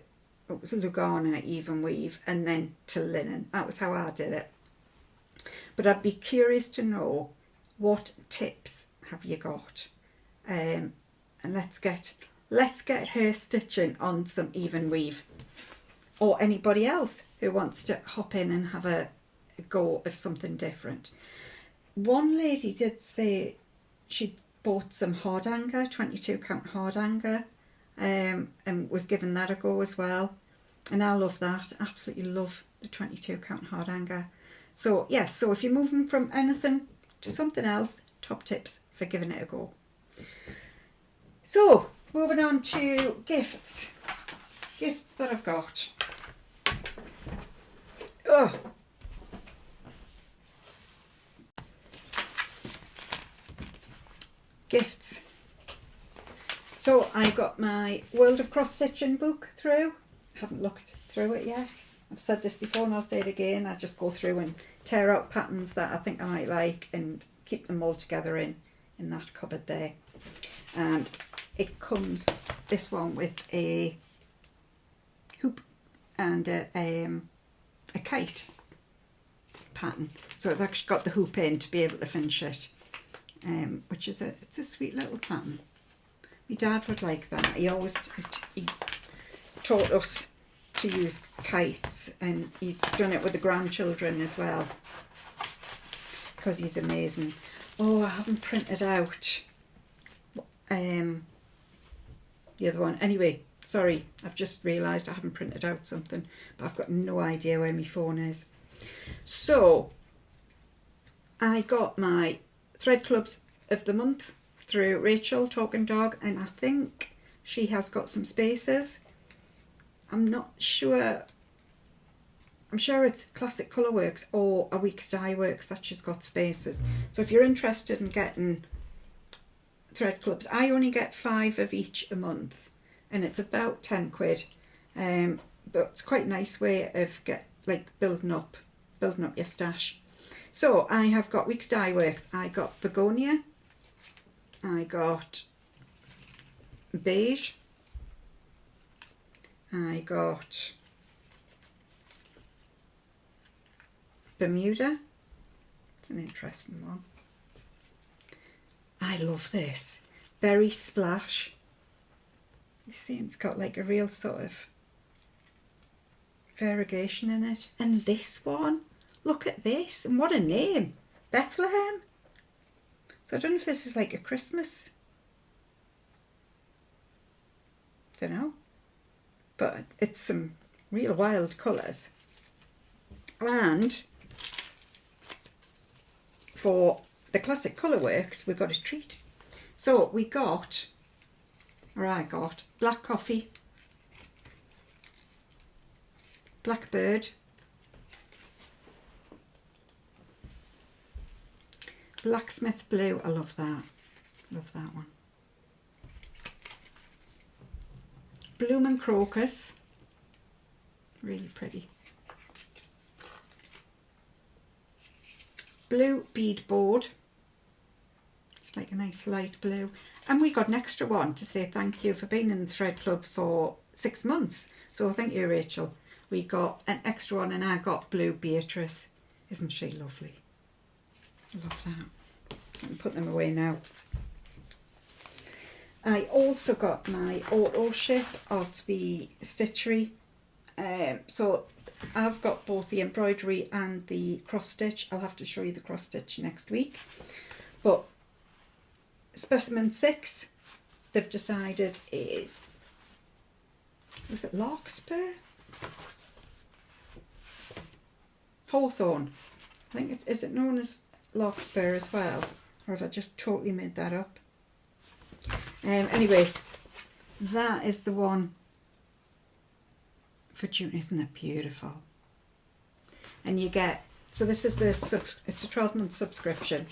it was a Lugana even weave, and then to linen. That was how I did it. But I'd be curious to know, what tips have you got? And let's get her stitching on some even weave, or anybody else who wants to hop in and have a go of something different. One lady did say she'd bought some hardanger, 22 count hardanger, and was giving that a go as well. And I love that, absolutely love the 22 count hardanger. So yes, so if you're moving from anything to something else, top tips for giving it a go. So moving on to gifts that I've got. Oh, gifts. So I got my World of Cross Stitching book through. Haven't looked through it yet. I've said this before and I'll say it again. I just go through and tear out patterns that I think I might like and keep them all together in that cupboard there. And it comes, this one, with a hoop and a kite pattern. So it's actually got the hoop in to be able to finish it, which is it's a sweet little pattern. My dad would like that. He taught us to use kites, and he's done it with the grandchildren as well, because he's amazing. Oh, I haven't printed out the other one. Anyway, Sorry, I've just realised I haven't printed out something, but I've got no idea where my phone is. So I got my thread clubs of the month through Rachel Talking Dog, and I think she has got some spaces. I'm not sure. I'm sure it's Classic Colourworks or A Week's Dye Works that she's got spaces. So if you're interested in getting thread clubs, I only get 5 of each a month, and it's about 10 quid. But it's quite a nice way of building up your stash. So I have got Week's Dye Works. I got Begonia. I got Beige. I got Bermuda. It's an interesting one. I love this. Berry Splash. You see, it's got like a real sort of variegation in it. And this one, look at this. And what a name. Bethlehem. So I don't know if this is like a Christmas. Don't know. But it's some real wild colours. And for the Classic Colourworks, we got a treat. So I got Black Coffee, Blackbird, Blacksmith Blue. I love that. Love that one. Blooming Crocus. Really pretty. Blue Bead Board. It's like a nice light blue. And we got an extra one to say thank you for being in the Thread Club for 6 months. So thank you, Rachel. We got an extra one, and I got Blue Beatrice. Isn't she lovely? I love that. I can put them away now. I also got my auto ship of the Stichery. So I've got both the embroidery and the cross stitch. I'll have to show you the cross stitch next week. But specimen 6, they've decided is it Larkspur? Hawthorn. I think it's, is it known as Larkspur as well? Or have I just totally made that up? Anyway, that is the one for June. Isn't it beautiful? And you get, so this is it's a 12-month subscription.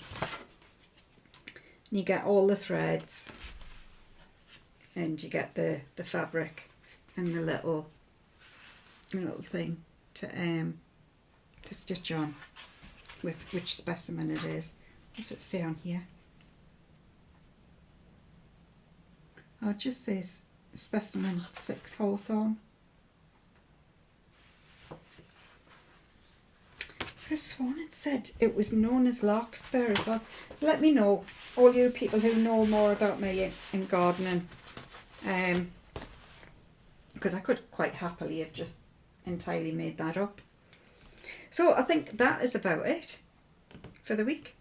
And you get all the threads, and you get the fabric and the little thing to stitch on with which specimen it is. What's it say on here? Oh, it just says specimen 6 Hawthorn. I could have sworn it said it was known as Larkspur as well. Let me know, all you people who know more about me in gardening, because I could quite happily have just entirely made that up. So I think that is about it for the week.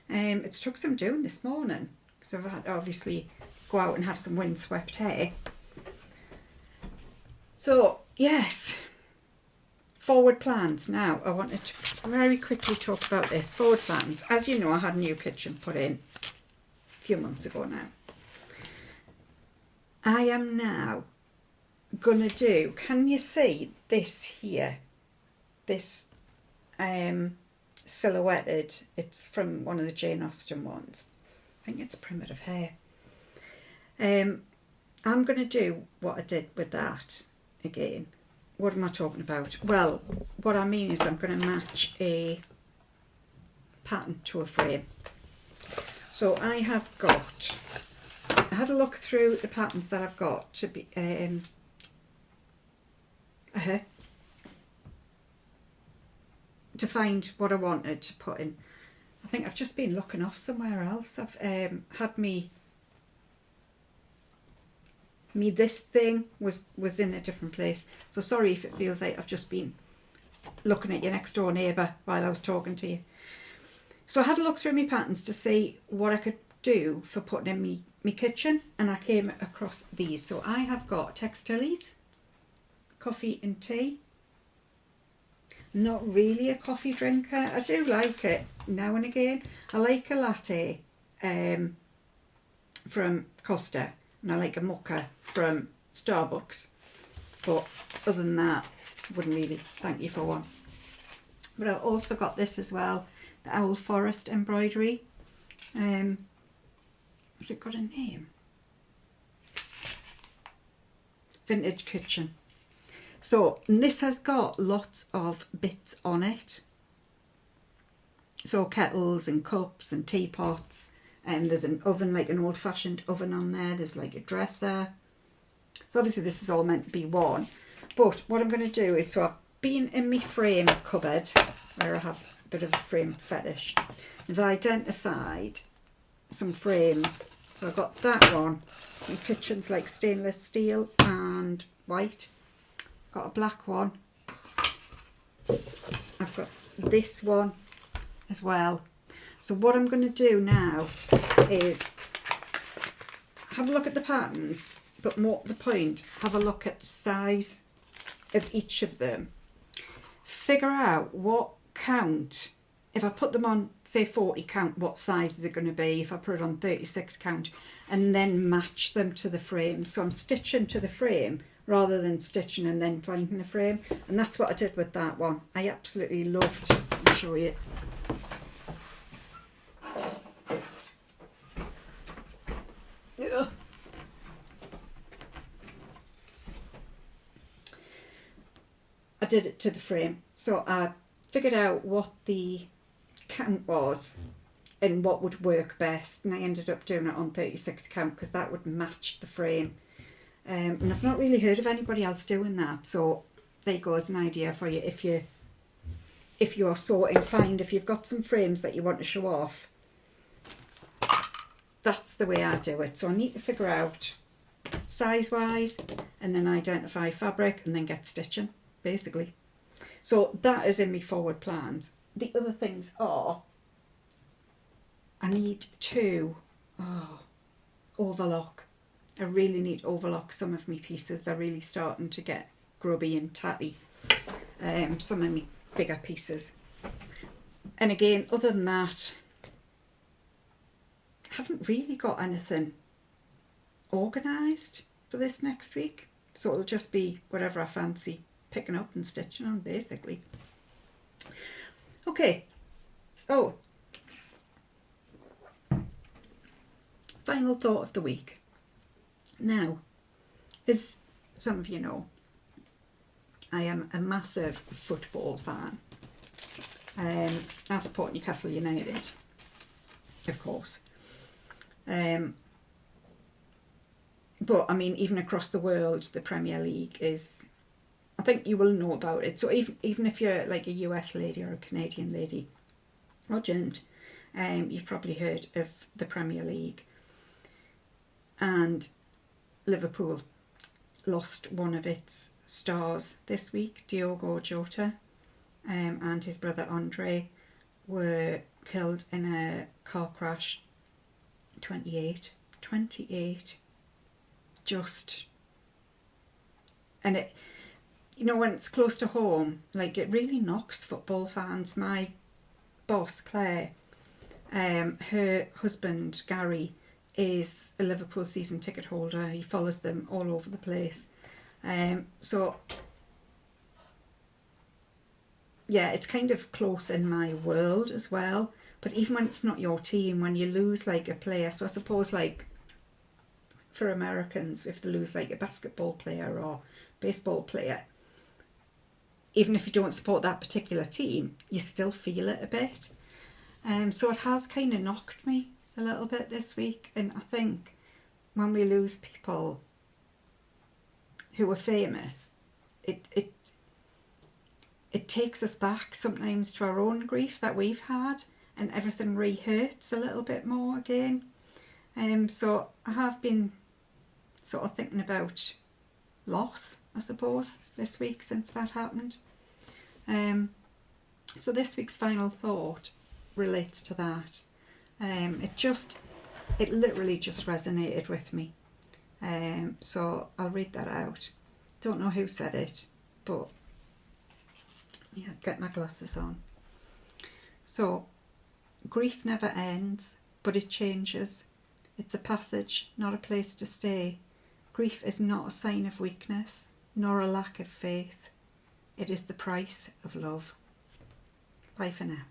It took some doing this morning, because I've had to obviously go out and have some windswept hair. So yes, forward plans. Now I wanted to very quickly talk about this. Forward plans. As you know, I had a new kitchen put in a few months ago now. I am now gonna do, can you see this here? This silhouetted, it's from one of the Jane Austen ones. I think it's Primitive Hair. I'm going to do what I did with that again. What am I talking about? Well, what I mean is I'm going to match a pattern to a frame. So I had a look through the patterns that I've got to be to find what I wanted to put in. I think I've just been looking off somewhere else. I've had me this thing was in a different place. So sorry if it feels like I've just been looking at your next door neighbour while I was talking to you. So I had a look through my patterns to see what I could do for putting in my kitchen and I came across these. So I have got Textiles, coffee and tea. Not really a coffee drinker. I do like it now and again. I like a latte from Costa and I like a mocha from Starbucks. But other than that, wouldn't really thank you for one. But I've also got this as well, the Owl Forest embroidery. Has it got a name? Vintage Kitchen. So this has got lots of bits on it. So kettles and cups and teapots. And there's an oven, like an old-fashioned oven on there. There's like a dresser. So obviously this is all meant to be one. But what I'm going to do is, so I've been in my frame cupboard, where I have a bit of a frame fetish. I've identified some frames. So I've got that one. My kitchen's like stainless steel and white. Got a black one. I've got this one as well. So what I'm going to do now is have a look at the patterns, but more to the point, have a look at the size of each of them. Figure out what count, if I put them on say 40 count, what size is it going to be if I put it on 36 count, and then match them to the frame. So I'm stitching to the frame rather than stitching and then finding a frame. And that's what I did with that one. I absolutely loved, I'll show you. Ugh. I did it to the frame. So I figured out what the count was and what would work best, and I ended up doing it on 36 count because that would match the frame. And I've not really heard of anybody else doing that, so there goes an idea for you if you're so inclined. If you've got some frames that you want to show off, that's the way I do it. So I need to figure out size wise and then identify fabric and then get stitching, basically. So that is in my forward plans. The other things are, I need to overlock. I really need to overlock some of my pieces. They're really starting to get grubby and tatty. Some of my bigger pieces. And again, other than that, I haven't really got anything organised for this next week. So it'll just be whatever I fancy picking up and stitching on, basically. Okay, so final thought of the week. Now, as some of you know, I am a massive football fan. I support Newcastle United, of course. But I mean, even across the world, the Premier League is, I think you will know about it. So even if you're like a US lady or a Canadian lady or gent, you've probably heard of the Premier League. And Liverpool lost one of its stars this week. Diogo Jota and his brother Andre were killed in a car crash. 28. Just, and it, you know, when it's close to home, like, it really knocks football fans. My boss Claire, her husband Gary is a Liverpool season ticket holder. He follows them all over the place. So yeah, it's kind of close in my world as well. But even when it's not your team, when you lose like a player, so I suppose like for Americans, if they lose like a basketball player or baseball player, even if you don't support that particular team, you still feel it a bit. So it has kind of knocked me a little bit this week. And I think when we lose people who are famous, it takes us back sometimes to our own grief that we've had, and everything re-hurts a little bit more again. So I have been sort of thinking about loss, I suppose, this week since that happened. So this week's final thought relates to that. It just it literally just resonated with me. So I'll read that out. Don't know who said it, but yeah, get my glasses on. So, grief never ends, but it changes. It's a passage, not a place to stay. Grief is not a sign of weakness, nor a lack of faith. It is the price of love. Bye for now.